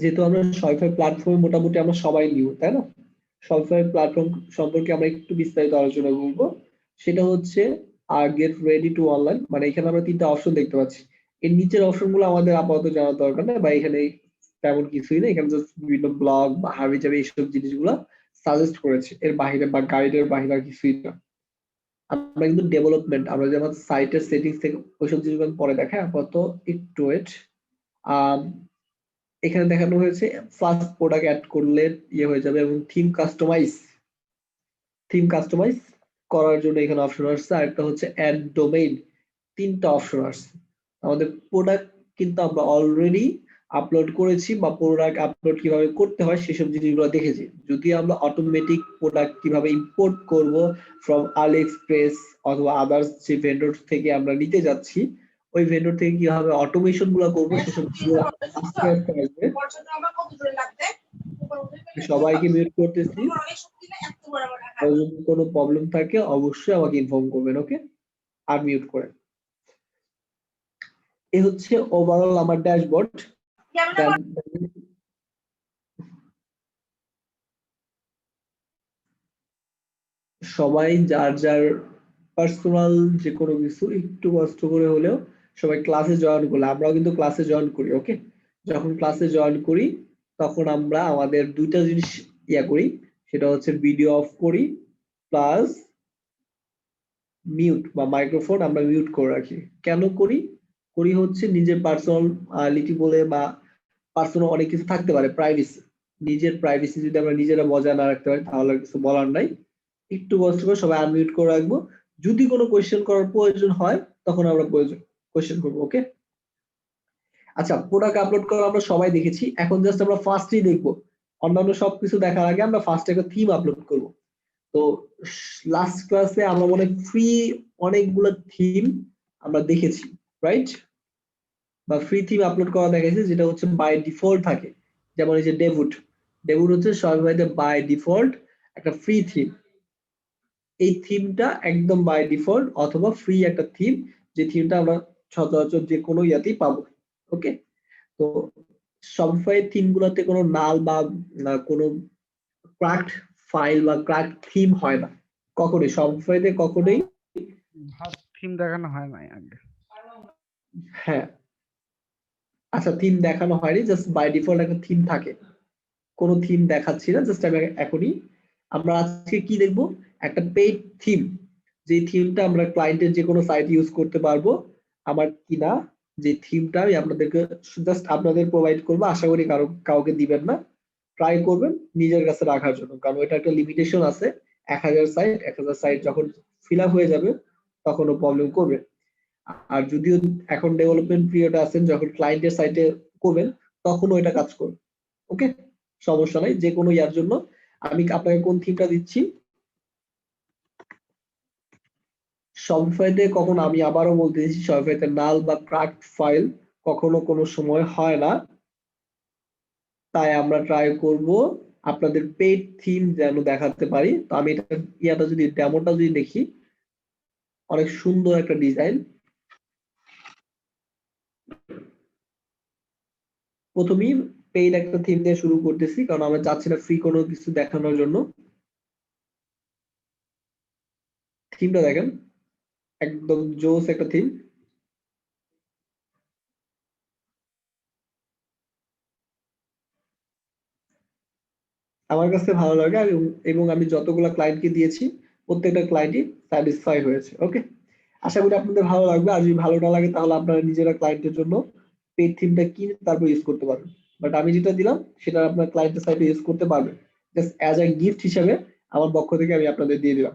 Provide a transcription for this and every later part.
যেহেতু আমরা শপিফাই প্ল্যাটফর্মে মোটামুটি আমরা সবাই নিউ, তাই না? শপিফাই প্ল্যাটফর্ম সম্পর্কে আমরা একটু বিস্তারিত আলোচনা করব। সেটা হচ্ছে গেট রেডি টু অনলাইন, মানে এখানে আমরা 3টা অপশন দেখতে পাচ্ছি। এর নিচের অপশনগুলো আমাদের আপাতত জানার দরকার নেই, বা এখানে তেমন কিছুই নেই। এখানে জাস্ট বিভিন্ন ব্লগ বা হাবিজাবি এইসব জিনিসগুলো সাজেস্ট করেছে, এর বাইরে বা গাইডের বাইরে আর কিছুই না। আমরা কিন্তু ডেভেলপমেন্ট, আমরা যেমন সাইটের সেটিংস থেকে ওইসব জিনিসগুলো পরে দেখাই, আপাতত একটু ওয়েট। এখানে দেখানো হয়েছে ফার্স্ট প্রোডাক্ট অ্যাড করলে ইয়ে হয়ে যাবে, এবং থিম কাস্টমাইজ করার জন্য এখানে অপশন আসছে। আরেকটা হচ্ছে অ্যাড ডোমেইন, 3টা অপশন আসছে। আমাদের প্রোডাক্ট কিন্তু আমরা অলরেডি আপলোড করেছি, বা প্রোডাক্ট আপলোড কিভাবে করতে হয় সেসব জিনিসগুলো দেখেছি। যদি আমরা অটোমেটিক প্রোডাক্ট কিভাবে ইম্পোর্ট করব ফ্রম আলি এক্সপ্রেস অথবা আদার্স যে ভেন্ডর থেকে আমরা নিতে যাচ্ছি, ওই ভেন্ডর থেকে কিভাবে অটোমেশন গুলো করবো সেসব আস্তে আস্তে আসবে। সবাইকে মিউট করতেছি, আর যদি কোনো প্রবলেম থাকে অবশ্যই আমাকে ইনফর্ম করবেন, ওকে? আর মিউট করেন। এই হচ্ছে ওভারঅল আমার ড্যাশবোর্ড। সবাই যার যার পার্সোনাল যে কোনো কিছু একটু কষ্ট করে হলেও সবাই ক্লাসে জয়েন করলে, আমরাও কিন্তু ক্লাসে জয়েন করি, ওকে? যখন ক্লাসে জয়েন করি তখন আমরা আমাদের 2টা জিনিস করি, সেটা হচ্ছে ভিডিও অফ করি প্লাস মিউট বা মাইক্রোফোন আমরা মিউট করে রাখি। কেন করি? করি হচ্ছে নিজের পার্সোনালিটি বলে, বা পার্সোনাল অনেক কিছু থাকতে পারে, প্রাইভেসি। নিজের প্রাইভেসি যদি আমরা নিজেরা বজায় না রাখতে পারি তাহলে কিছু বলার নাই। একটু কষ্ট করে সবাই আনমিউট করে রাখবো। যদি কোনো কোয়েশ্চেন করার প্রয়োজন হয় তখন আমরা কোয়েশ্চেন করবো, ওকে? আচ্ছা, প্রোডাক্ট আপলোড করা আমরা সবাই দেখেছি, এখন জাস্ট আমরা ফার্স্টেই দেখবো। অন্যান্য সবকিছু দেখার আগে আমরা ফার্স্টে একটা থিম আপলোড করব। তো লাস্ট ক্লাসে আমরা মনে ফ্রি অনেকগুলো থিম আমরা দেখেছি, রাইট? বা ফ্রি থিম আপলোড করা দেখেছি, যেটা হচ্ছে বাই ডিফল্ট থাকে। যেমন এই যে ডেভুট হচ্ছে শপিফাইতে বাই ডিফল্ট একটা ফ্রি থিম। এই থিমটা একদম বাই ডিফল্ট অথবা ফ্রি একটা থিম, যে থিমটা আমরা সচরাচর যে কোনো ইয়াতেই পাবো, ওকে? তো শপিফাই থিম গুলোতে কোনো নাল বা কোনো ক্র্যাকড ফাইল বা ক্র্যাকড থিম হয় না কখনোই, শপিফাইতে কখনোই। থিম দেখানো হয় নাই আগে। হ্যাঁ, আচ্ছা, থিম দেখানো হয়নি, জাস্ট বাই ডিফল্ট একটা থিম থাকে। কোনো থিম দেখাচ্ছি না, জাস্ট আমি এখনই। আমরা আজকে কি দেখবো? একটা পেইড থিম, যে থিমটা আমরা ক্লায়েন্টের যে কোনো সাইট ইউজ করতে পারবো। আমার কিনা যে থিমটা আমি আপনাদেরকে জাস্ট আপনাদের প্রোভাইড করবো, আশা করি কাউকে দিবেন না। ট্রাই করবেন নিজের কাছে রাখার জন্য, কারণ এটা একটা লিমিটেশন আছে। 1000 সাইট যখন ফিল আপ হয়ে যাবে তখনও প্রবলেম করবে। আর যদিও এখন ডেভেলপমেন্ট পিরিয়ডে আছেন, যখন ক্লায়েন্টের সাইটে করবেন তখনও এটা কাজ করবে, ওকে? সমস্যা নাই, যে কোনো ইয়ার জন্য। আমি আপনাকে কোন থিমটা দিচ্ছি, শপিফাইতে কখনো, আমি আবারও বলতে দিচ্ছি, শপিফাইতে নাল বা ক্র্যাকড ফাইল কখনো কোনো সময় হয় না। তাই আমরা ট্রাই করব আপনাদের পেইড থিম যেন দেখাতে পারি। তো আমি এটা ইয়াটা যদি ডেমোটা যদি দেখি, অনেক সুন্দর একটা ডিজাইন। প্রথমেই পেইড একটা থিম দিয়ে শুরু করতেছি, কারণ আমরা চাচ্ছি না ফ্রি কোনো কিছু দেখানোর জন্য। থিমটা দেখেন, একদম জোস একটা থিম। আমার কাছে ভালো লাগে, এবং আমি যতগুলো ক্লায়েন্টকে দিয়েছি প্রত্যেকটা ক্লায়েন্টই স্যাটিসফাই হয়েছে, ওকে? আশা করি আপনাদের ভালো লাগবে। আর যদি ভালো না লাগে তাহলে আপনারা নিজেরা ক্লায়েন্টের জন্য পেইড থিমটা কিনে তারপর ইউজ করতে পারবেন। বাট আমি যেটা দিলাম সেটা আপনার ক্লায়েন্টের সাইটে ইউজ করতে পারবেন, জাস্ট অ্যাজ এ গিফট হিসেবে আমার পক্ষ থেকে আমি আপনাদের দিয়ে দিলাম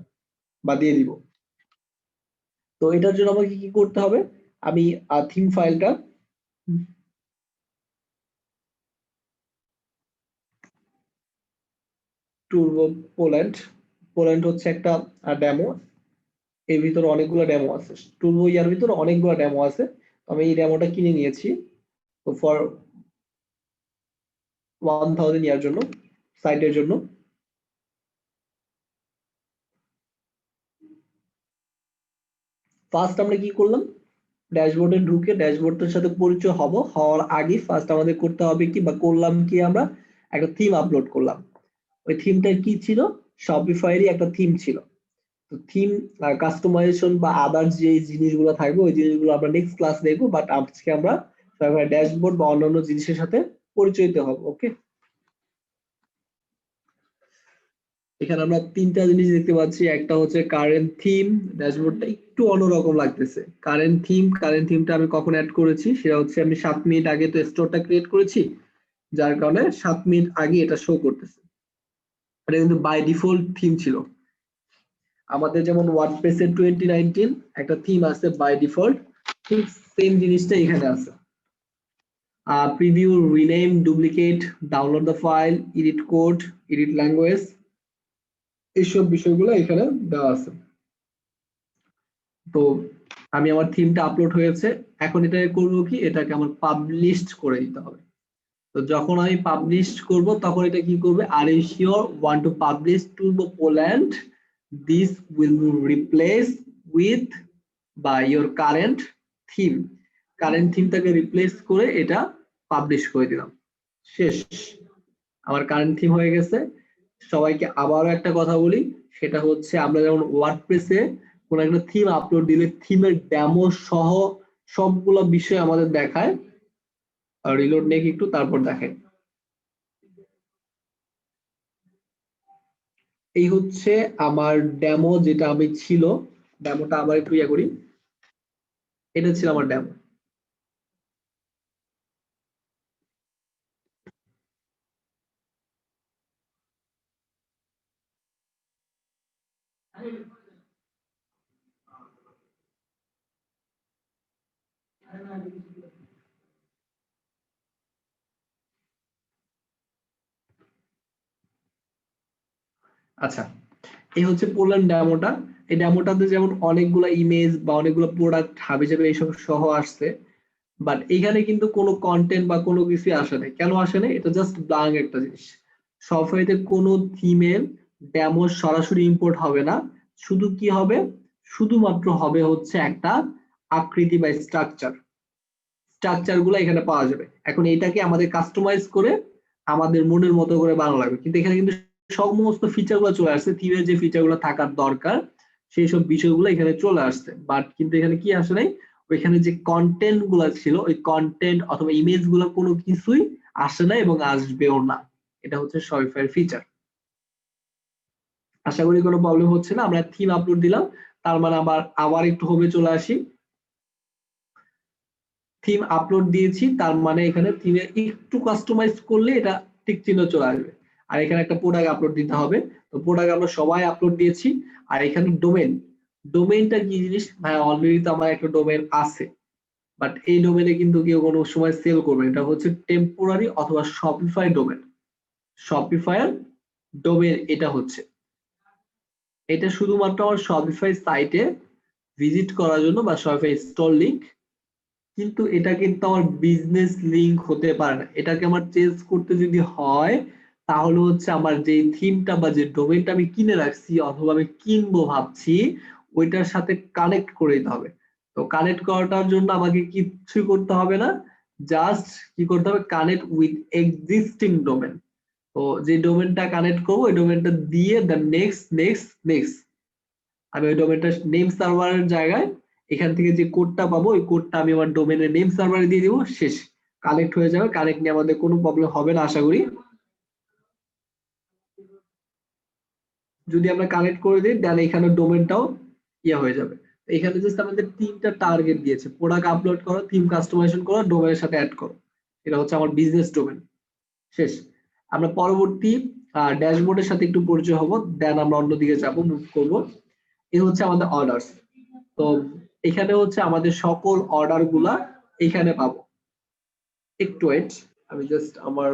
বা দিয়ে দিব। তো এটার জন্য আমাকে কি করতে হবে? আমি থিম ফাইলটা টুরবো পোল্যান্ড হচ্ছে একটা ডেমো। এর ভিতরে অনেকগুলো ডেমো আছে, টুরবো ইয়ার ভিতরে অনেকগুলো ডেমো আছে। আমি এই ডেমোটা কিনে নিয়েছি, তো ফর 1000 ইয়ার জন্য, সাইটের জন্য। ফার্স্ট আমরা কি করলাম? ড্যাশবোর্ডে ঢুকে ড্যাশবোর্ডের সাথে পরিচয় হওয়ার আগে ফার্স্ট আমাদের করতে হবে কি বা করলাম কি আমরা একটা থিম আপলোড করলাম। ওই থিমটা কি ছিল? শপিফাইয়েরই একটা থিম ছিল। তো থিম কাস্টমাইজেশন বা আদার্স যে জিনিসগুলো থাকবে ওই জিনিসগুলো আমরা নেক্সট ক্লাস দেখবো, বাট আজকে আমরা শপিফাই ড্যাশবোর্ড বা অন্যান্য জিনিসের সাথে পরিচিত হব। ওকে, এখানে আমরা তিনটা জিনিস দেখতে পাচ্ছি। একটা হচ্ছে কারেন্ট থিম, ড্যাশবোর্ডটা একটু অন্যরকম লাগতেছে। কারেন্ট থিমটা আমি কখন অ্যাড করেছি সেটা হচ্ছে আমি 7 মিনিট আগে তো স্টোরটা ক্রিয়েট করেছি, যার কারণে 7 মিনিট আগে এটা শো করতেছে। এটা কিন্তু বাই ডিফল্ট থিম ছিল। আমাদের যেমন ওয়ার্ডপ্রেসের 2019 একটা থিম আছে বাই ডিফল্ট, ঠিক সেম জিনিসটা এখানে আছে। Preview, rename, duplicate, download the file, edit code, edit language, এইসব বিষয়গুলো এখানে দেওয়া আছে। তো আমি আমার থিমটা আপলোড হয়েছে, এখন এটা করবো কি, এটাকে আমার পাবলিশড করে দিতে হবে। তো যখন আমি পাবলিশ করব তখন এটা কি করবে, are you sure want to publish to Poland, this will replace with বা ইওর থিম কারেন্ট থিমটাকে রিপ্লেস করে এটা পাবলিশ করে দিলাম। শেষ, আমার কারেন্ট থিম হয়ে গেছে। সবাইকে আবারও একটা কথা বলি, সেটা হচ্ছে আমরা যেমন ওয়ার্ডপ্রেসে কোন একটা থিম আপলোড দিলে থিমের ডেমো সহ সবগুলো বিষয় আমাদের দেখায়। আর রিলোড নেক একটু, তারপর দেখায়। এই হচ্ছে আমার ডেমো, যেটা আমি ছিল ডেমোটা আবার একটু ইয়ে করি। এটা ছিল আমার ডেমো। আচ্ছা, এই হচ্ছে পোল্যান্ড ডেমোটা। এই ডেমোটাতে যেমন অনেকগুলো ইমেজ বা অনেকগুলো প্রোডাক্ট হাবি যাবে এইসব সহ আসছে, বাট এখানে কিন্তু কোনো কন্টেন্ট বা কোনো কিছু আসে নাই। কেন আসে নাই? এটা জাস্ট ব্ল্যাঙ্ক একটা জিনিস। সফটওয়্যারে কোনো থিমের ডেমো সরাসরি ইম্পোর্ট হবে না। শুধু কি হবে, শুধুমাত্র হবে হচ্ছে একটা আকৃতি বা স্ট্রাকচার গুলো এখানে পাওয়া যাবে। এখন এটাকে আমাদের কাস্টমাইজ করে আমাদের মনের মতো করে বানানো লাগবে, কিন্তু এখানে কিন্তু সমস্ত ফিচার গুলো চলে আসছে। থিমের যে ফিচার গুলো থাকার দরকার সেই সব বিষয়গুলো এখানে চলে আসছে, বাট কিন্তু এখানে কি আসে নাই, ওইখানে যে কন্টেন্ট গুলো ছিল ওই কন্টেন্ট অথবা ইমেজ গুলো কোনো কিছুই আসে না এবং আসবেও না। এটা হচ্ছে শপিফাই ফিচার। আশা করি কোনো প্রবলেম হচ্ছে না। আমরা থিম আপলোড দিলাম, তার মানে আবার আবার একটু হোমে চলে আসি। থিম আপলোড দিয়েছি, তার মানে এখানে থিমে একটু কাস্টমাইজ করলে এটা টিক চিহ্ন চলে আসবে। আর এখানে একটা প্রোডাক্ট আপলোড দিতে হবে। তো প্রোডাক্ট আমরা সবাই আপলোড দিয়েছি। আর এখানে ডোমেইনটা কি জিনিস ভাই, অলরেডি তো আমার একটা ডোমেইন আছে, বাট এই ডোমেইনে কিন্তু কেউ কোনো সময় সেল করবে না। এটা হচ্ছে টেম্পোরারি অথবা শপিফাই ডোমেইন। শপিফাইয়ের ডোমেইন এটা হচ্ছে, এটা শুধুমাত্র আমার শপিফাই সাইটে ভিজিট করার জন্য বা শপিফাই স্টোর লিংক, কিন্তু এটা কিন্তু আমার বিজনেস লিংক হতে পারে না। এটাকে আমার চেঞ্জ করতে যদি হয় তাহলে হচ্ছে আমার যে থিমটা বা যে ডোমেইনটা আমি কিনে রাখছি অথবা আমি কিনবো ভাবছি ওইটার সাথে কানেক্ট করে দিতে হবে। তো কানেক্ট করাটার জন্য আমাকে কিচ্ছু করতে হবে না, জাস্ট কি করতে হবে, কানেক্ট উইথ এক্সিস্টিং ডোমেন। তো যে ডোমেনটা কানেক্ট করবো ওই ডোমেনটা দিয়ে দ্য নেক্সট আমি ওই ডোমেনটা নেম সার্ভারের জায়গায় এখান থেকে যে কোডটা পাবো ওই কোডটা আমি আমার ডোমেনের নেম সার্ভারে দিয়ে দিব। শেষ, কানেক্ট হয়ে যাবে। কানেক্ট নিয়ে আমাদের কোনো প্রবলেম হবে না আশা করি। যদি আমরা কানেক্ট করে দিই দেন এখানে ডোমেনটাও ইয়ে হয়ে যাবে। এখানে জাস্ট আমাদের তিনটা টার্গেট দিয়েছে, প্রোডাক্ট আপলোড করো, থিম কাস্টমাইজেশন করো, ডোমেনের সাথে অ্যাড করো। এটা হচ্ছে আমার বিজনেস ডোমেন। শেষ। আমরা পরবর্তী ড্যাশবোর্ডের সাথে একটু পরিচয় হবো, দেন আমরা অন্যদিকে যাব, মুভ করব। এই হচ্ছে আমাদের অর্ডারস। তো এখানে হচ্ছে আমাদের সকল অর্ডার গুলা এখানে পাবো। একটু ওয়েট, আমি জাস্ট আমার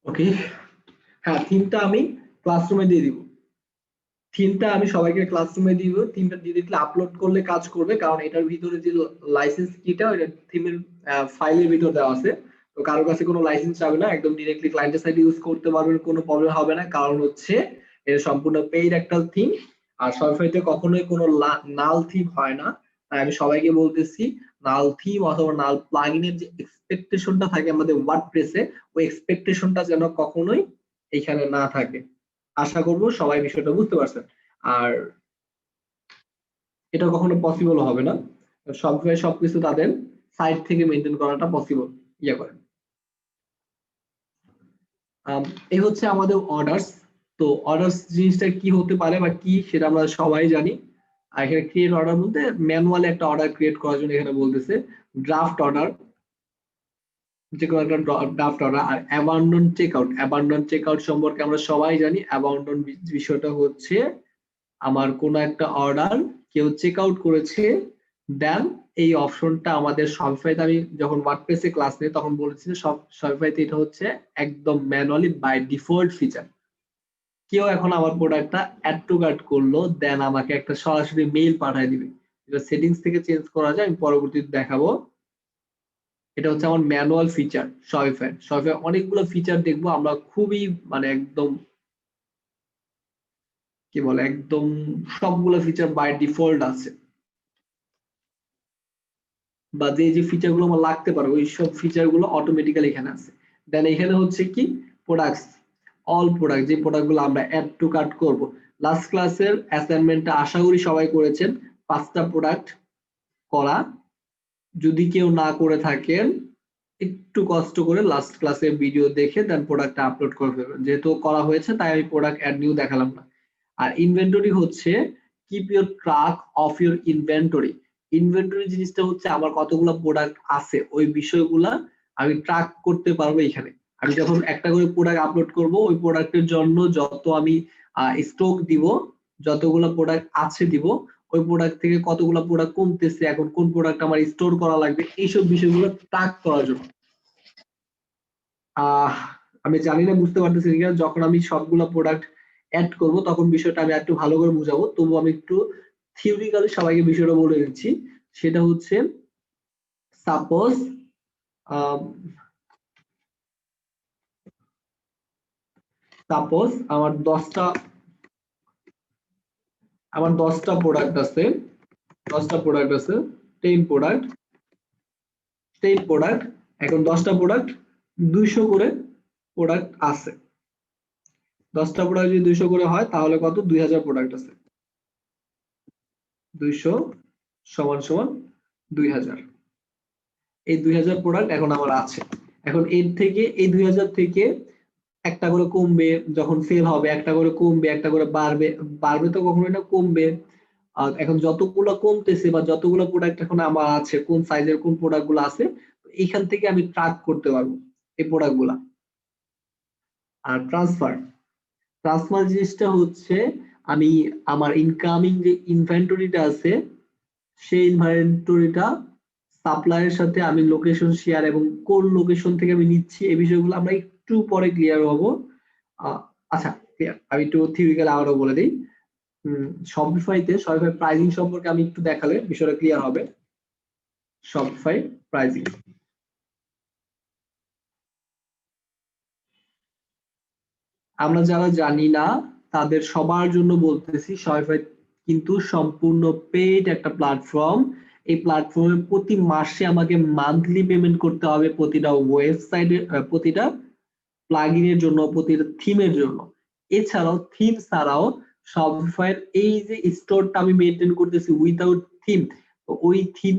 ওকে, হ্যাঁ থিমটা আমি ক্লাসরুমে দিয়ে দিব। থিমটা আমি সবাইকে ক্লাসরুমে দিব, থিমটা দিয়ে দিলে আপলোড করলে কাজ করবে, কারণ এটার ভিতরে যে লাইসেন্স কিটা ওটা থিমের ফাইলের ভিতর দেওয়া আছে। তো কারোর কাছে কোনো লাইসেন্স চাবে না, একদম ডিরেক্টলি ক্লায়েন্টের সাইডে ইউজ করতে পারবেন, কোনো প্রবলেম হবে না, কারণ হচ্ছে এটা সম্পূর্ণ পেইড একটা থিম। আর শপিফাইতে কখনোই কোনো নাল থিম হয় না। তাই আমি সবাইকে বলতেছি, নাল থিম অথবা নাল প্লাগইনের যে এক্সপেকটেশনটা থাকে আমাদের ওয়ার্ডপ্রেসে, ওই এক্সপেকটেশনটা যেন কখনোই এখানে না থাকে। আশা করব সবাই বিষয়টা বুঝতে পারছেন। আর এটা কখনো পসিবল হবে না, সবকিছু তাদের সাইড থেকে মেনটেন করাটা পসিবল করেন। এই হচ্ছে আমাদের অর্ডারস। তো অর্ডারস জিনিসটা কি হতে পারে বা কি সেটা আমরা সবাই জানি। আর এখানে ক্রিয়েট অর্ডার বলতে ম্যানুয়ালি একটা অর্ডার ক্রিয়েট করার জন্য এখানে বলতেছে ড্রাফট অর্ডার, যে কোনো একটা ড্রাফট অর্ডার। আর অ্যাবান্ডন চেক আউট সম্পর্কে আমরা সবাই জানি। অ্যাবান্ডন বিষয়টা হচ্ছে আমার কোনো একটা অর্ডার কেউ চেক আউট করেছে, দেন এই অপশনটা আমাদের শপিফাইতে, আমি যখন ওয়ার্ডপ্রেসে ক্লাস নিই তখন বলেছি যে শপিফাইতে এটা হচ্ছে একদম ম্যানুয়ালি বাই ডিফল্ট ফিচার। কেউ এখন আমার প্রোডাক্টটা অ্যাড টু কার্ট করলো, দেন আমাকে একটা সরাসরি মেইল পাঠিয়ে দিবে। এটা সেটিংস থেকে চেঞ্জ করা যায়, আমি পরবর্তীতে দেখাবো। এটা হচ্ছে আমার ম্যানুয়াল ফিচার শপিফাই অনেকগুলো ফিচার দেখবো আমরা, খুবই মানে একদম কি বলে একদম সবগুলো ফিচার বাই ডিফল্ট আছে, বা যে ফিচার গুলো আমার লাগতে পারে ওই সব ফিচার গুলো অটোমেটিক্যালি এখানে আছে। দেন এখানে হচ্ছে কি প্রোডাক্টস, অল প্রোডাক্ট, যে প্রোডাক্ট গুলো আমরা অ্যাড টু কার্ট করব। লাস্ট ক্লাসের অ্যাসাইনমেন্টটা আশা করি সবাই করেছেন, 5টা প্রোডাক্ট করা। যদি কেউ না করে থাকেন একটু কষ্ট করে লাস্ট ক্লাসের ভিডিও দেখে দেন প্রোডাক্টটা আপলোড করে ফেলবেন, যেহেতু করা হয়েছে তাই আমি প্রোডাক্ট অ্যাড নিউ দেখালাম না। আর ইনভেন্টরি হচ্ছে keep your track of your inventory. Inventory জিনিসটা হচ্ছে আমার কতগুলো প্রোডাক্ট আছে ওই বিষয়গুলা আমি ট্র্যাক করতে পারবো এখানে। আমি যখন একটা করে প্রোডাক্ট আপলোড করব ওই প্রোডাক্টের জন্য যত আমি স্টক দিব, যতগুলো প্রোডাক্ট আছে দিব, ওই প্রোডাক্ট থেকে কতগুলো প্রোডাক্ট কমতেছে, এখন কোন প্রোডাক্ট আমার স্টোর করা লাগবে, এইসব বিষয়গুলো ট্র্যাক করার জন্য। আমি জানি না বুঝতে পারতেছি কিনা, যখন আমি সবগুলো প্রোডাক্ট অ্যাড করব তখন বিষয়টা আমি একটু ভালো করে বুঝাবো, তবু আমি একটু থিওরিক্যালি সবাইকে বিষয়টা বলে দিচ্ছি। সেটা হচ্ছে সাপোজ আমার 10টা প্রোডাক্ট আছে, 10 প্রোডাক্ট, এখন 10টা প্রোডাক্ট 200 করে প্রোডাক্ট আছে। 10টা প্রোডাক্ট যদি 200 করে হয় তাহলে কত, 2000 প্রোডাক্ট আছে। 200 সমান সমান 2000। এই 2000 প্রোডাক্ট এখন আমার আছে। এখন এর থেকে এই 2000 থেকে একটা করে কমবে, যখন সেল হবে একটা করে কমবে, একটা করে বাড়বে, বাড়বে তো কখনোই না, কমবে। এখন যতগুলো কমতেছে বা যতগুলো প্রোডাক্ট এখন আমার আছে, কোন সাইজের কোন প্রোডাক্ট গুলো আছে, এখান থেকে আমি ট্র্যাক করতে পারবো এই প্রোডাক্ট গুলা। আর ট্রান্সফার জিনিসটা হচ্ছে আমি আমার ইনকামিং যে ইনভেন্টরিটা আছে সেই ইনভেন্টরিটা সাপ্লাইয়ের সাথে আমি লোকেশন শেয়ার এবং কোন লোকেশন থেকে আমি নিচ্ছি এই বিষয়গুলো আমরা একটু পরে ক্লিয়ার হব। আচ্ছা ক্লিয়ার, আমি একটু থিওরিক্যাল আরো বলে দিই। শপিফাই প্রাইসিং সম্পর্কে আমি একটু দেখালে বিষয়টা ক্লিয়ার হবে। শপিফাই প্রাইসিং, আমরা যারা জানি না তাদের সবার জন্য বলতেছি, শপিফাই কিন্তু সম্পূর্ণ পেইড একটা প্ল্যাটফর্ম। এই প্ল্যাটফর্মে প্রতি মাসে আমাকে মান্থলি পেমেন্ট করতে হবে প্রতিটা ওয়েবসাইটের, প্রতিটা প্লাগইনের জন্য, প্রতিটা থিমের জন্য। এছাড়াও থিম ছাড়াও শপিফাইয়ের এই যে স্টোরটা আমি মেনটেন করতেছি উইথাউট থিম, ওই থিম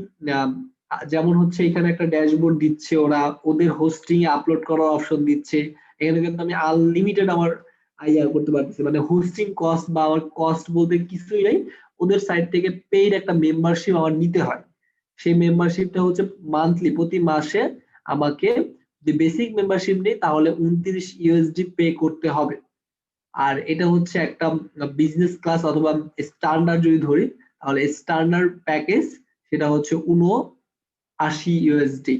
যেমন হচ্ছে এখানে একটা ড্যাশবোর্ড দিচ্ছে ওরা, ওদের হোস্টিং এ আপলোড করার অপশন দিচ্ছে। এখানে কিন্তু আমি আনলিমিটেড আমার আইআর করতে পারতেছি, মানে হোস্টিং কস্ট বা আমার কস্ট বলতে কিছুই নাই। ওদের সাইট থেকে পেইড একটা মেম্বারশিপ আমার নিতে হয়। সেই মেম্বারশিপটা হচ্ছে মান্থলি, প্রতি মাসে আমাকে যে বেসিক মেম্বারশিপ নেই তাহলে 29 ইউএসডি পে করতে হবে। আর এটা হচ্ছে একটা বিজনেস ক্লাস অথবা স্ট্যান্ডার্ড যদি ধরি তাহলে স্ট্যান্ডার্ড প্যাকেজ সেটা হচ্ছে 79 ইউএসডি,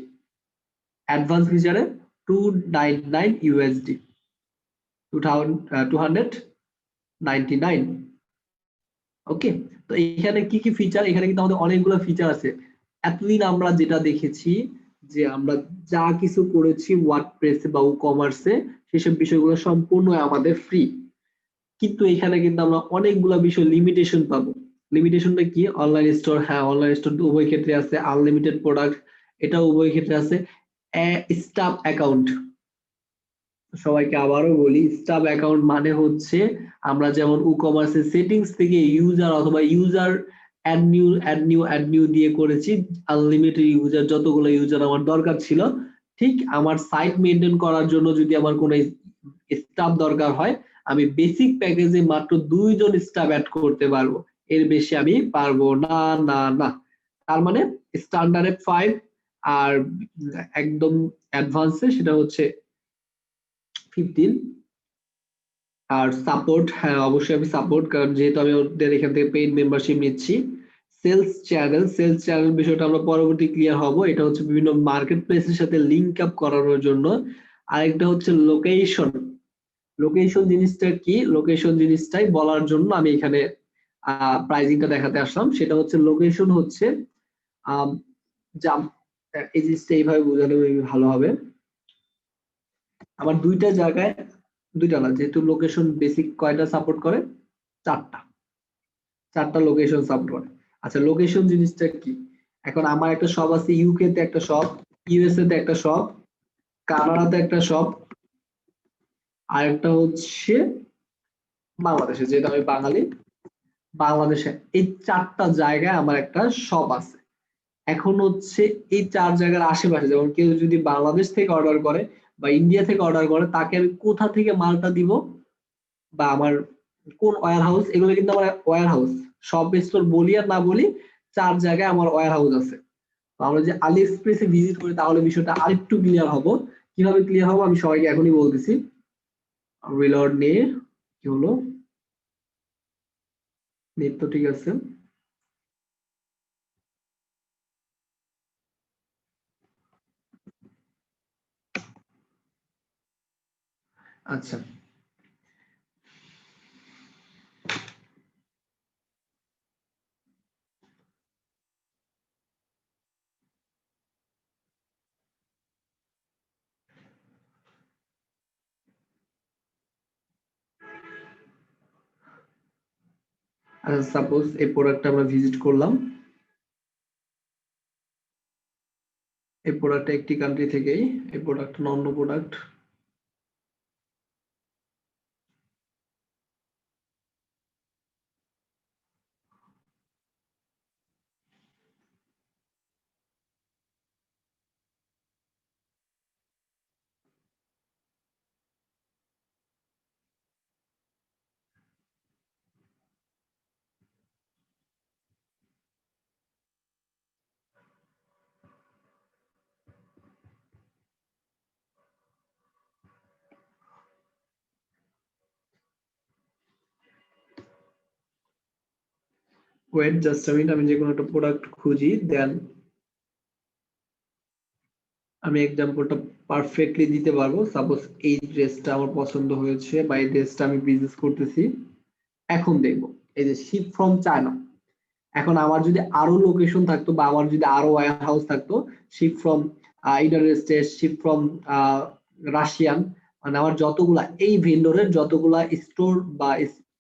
অ্যাডভান্স ফিচারে 299 ইউএসডি। 299। ওকে, তো এখানে কি কি ফিচার, এখানে কিন্তু আমাদের অনেকগুলো ফিচার আছে। এতদিন আমরা যেটা দেখেছি যে আমরা যা কিছু করেছি ওয়ার্ডপ্রেসে বা কমার্সে সেসব বিষয়গুলো সম্পূর্ণ আমাদের ফ্রি, কিন্তু এখানে কিন্তু আমরা অনেকগুলো বিষয় লিমিটেশন পাবো। লিমিটেশনটা কি? অনলাইন স্টোর, হ্যাঁ অনলাইন স্টোর উভয় ক্ষেত্রে আছে, আনলিমিটেড প্রোডাক্ট এটা উভয় ক্ষেত্রে আছে, স্টাফ অ্যাকাউন্ট। সবাইকে আবারও বলি, স্টাফ অ্যাকাউন্ট মানে হচ্ছে আমরা যেমন কমার্সের সেটিংস থেকে ইউজার অথবা ইউজার অ্যাড নিউ দিয়ে করেছি আনলিমিটেড ইউজার, যতগুলো ইউজার আমার দরকার ছিল, ঠিক আমার সাইট মেইনটেইন করার জন্য যদি আমার কোনো স্টাফ দরকার হয় আমি বেসিক প্যাকেজে মাত্র 2 জন স্টাফ অ্যাড করতে পারবো, এর বেশি আমি পারবো না। না, তার মানে স্ট্যান্ডার্ডে 5 আর একদম অ্যাডভান্সে সেটা হচ্ছে 15। আর সাপোর্ট, হ্যাঁ অবশ্যই আমি সাপোর্ট, কারণ যেহেতু আমি ওদের এখান থেকে পেইড মেম্বারশিপ নিচ্ছি। সেলস চ্যানেল বিষয়টা আমরা পরবর্তী ক্লিয়ার হব, এটা হচ্ছে বিভিন্ন মার্কেট প্লেসের সাথে লিংক আপ করানোর জন্য। আরেকটা হচ্ছে লোকেশন জিনিসটা কি, লোকেশন জিনিসটাই বলার জন্য আমি এখানে প্রাইজিংটা দেখাতে আসলাম। সেটা হচ্ছে লোকেশন হচ্ছে এই জিনিসটা এইভাবে বোঝালে ভালো হবে। আমার দুইটা জায়গায়, দুইটা না যেহেতু লোকেশন বেসিক কয়টা সাপোর্ট করে, চারটা লোকেশন সাপোর্ট করে। আচ্ছা লোকেশন জিনিসটা কি, এখন আমার একটা শপ আছে ইউকে তে, একটা শপ ইউএসএ তে, একটা শপ কানাডাতে, একটা শপ, আর একটা হচ্ছে বাংলাদেশে, যেহেতু আমি বাঙালি বাংলাদেশে। এই চারটা জায়গায় আমার একটা শপ আছে। এখন হচ্ছে এই 4 জায়গার আশেপাশে, যেমন কেউ যদি বাংলাদেশ থেকে অর্ডার করে বা ইন্ডিয়া থেকে অর্ডার করে, তাকে আমি কোথা থেকে মালটা দিব বা আমার কোন ওয়্যার হাউস, এগুলো কিন্তু আমার ওয়্যার হাউস, সব স্টোর বলি আর না বলি 4 জায়গায় আমার ওয়্যার হাউস আছে। তো আমরা যে আলি এক্সপ্রেসে ভিজিট করি তাহলে বিষয়টা আরেকটু ক্লিয়ার হবো। কিভাবে ক্লিয়ার হবো আমি সবাইকে এখনই বলতেছি। রিলোড নিয়ে কি হলো, নেট তো ঠিক আছে। আচ্ছা আচ্ছা, সাপোজ এই প্রোডাক্টটা আমরা ভিজিট করলাম, এই প্রোডাক্টটা একটি কান্ট্রি থেকেই, এই প্রোডাক্ট অন্য product, wait just a minute, আমি যে কোনো একটা প্রোডাক্ট খুঁজি, দেন আমি এক্সাম্পলটা পারফেক্টলি দিতে পারবো। সাপোজ এই ড্রেসটা আমার পছন্দ হয়েছে বা এই ড্রেসটা আমি বিজনেস করতেছি, এখন দেখবো এই যে শিপ ফ্রম চায়না। এখন আমার যদি আরো লোকেশন থাকতো বা আমার যদি আরো ওয়্যার হাউস থাকতো, ship from United States, ship from Russian, মানে আমার যতগুলা এই ভেন্ডরের যতগুলা স্টোর বা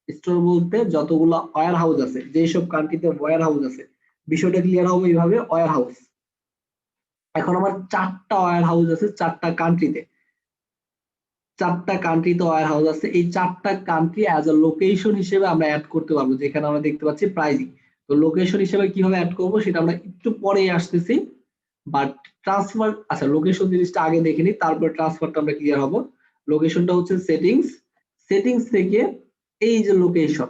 স্টোর বলতে যতগুলা ওয়্যার হাউস আছে, যেসব কান্ট্রিতে ওয়্যার হাউস আছে, বিষয়টা ক্লিয়ার হবে এইভাবে। ওয়্যার হাউস, এখন আমার 4টা ওয়্যার হাউস আছে 4টা কান্ট্রিতে, 4টা কান্ট্রিতে ওয়্যার হাউস আছে। এই 4টা কান্ট্রি অ্যাজ আ লোকেশন হিসেবে আমরা অ্যাড করতে পারবো, যেখানে আমরা দেখতে পাচ্ছি প্রাইজিং। তো লোকেশন হিসেবে কিভাবে অ্যাড করবো সেটা আমরা একটু পরেই আসতেছি, বাট ট্রান্সফার, আচ্ছা লোকেশন জিনিসটা আগে দেখে নিই, তারপর ট্রান্সফারটা আমরা ক্লিয়ার হবো। লোকেশনটা হচ্ছে সেটিংস থেকে এই যে লোকেশন,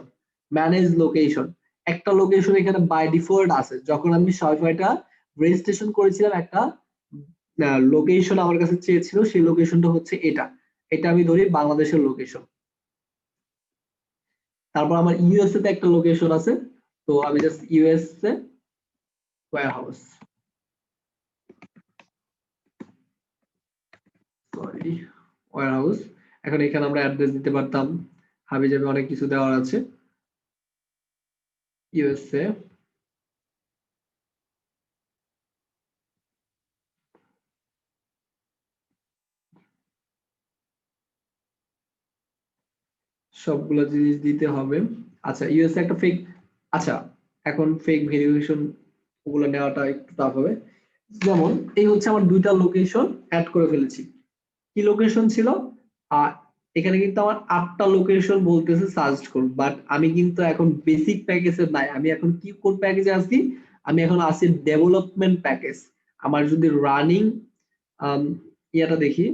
ম্যানেজ লোকেশন, একটা লোকেশন এখানে বাই ডিফল্ট আছে। যখন আমি ওয়াইফাইটা রেজিস্ট্রেশন করেছিলাম একটা লোকেশন আমার কাছে চেয়েছিল, সেই লোকেশনটা হচ্ছে এটা, এটা আমি ধরি বাংলাদেশের লোকেশন। তারপর আমার ইউএসএ তে একটা লোকেশন আছে, তো আমি just USA warehouse, sorry warehouse, এখন এখানে আমরা অ্যাড্রেস দিতে পারতাম, হাবিজাবি অনেক কিছু দেওয়ার আছে। ইউএসএ, সবগুলো জিনিস দিতে হবে। আচ্ছা ইউএসএ একটা ফেক, আচ্ছা এখন ফেক ভেরিফিকেশন ওগুলো নেওয়াটা একটু টাফ হবে। যেমন এই হচ্ছে আমার দুইটা লোকেশন অ্যাড করে ফেলেছি। কি লোকেশন ছিল? এখানে কিন্তু আমার 8টা লোকেশন বলতেছে সাজেস্ট করুন, বাট আমি কিন্তু এখন বেসিক প্যাকেজে নাই, আমি এখন কি কোন প্যাকেজে আছি? আমি এখন আছি ডেভেলপমেন্ট প্যাকেজ। আমার যদি রানিং ইয়াটা দেখি,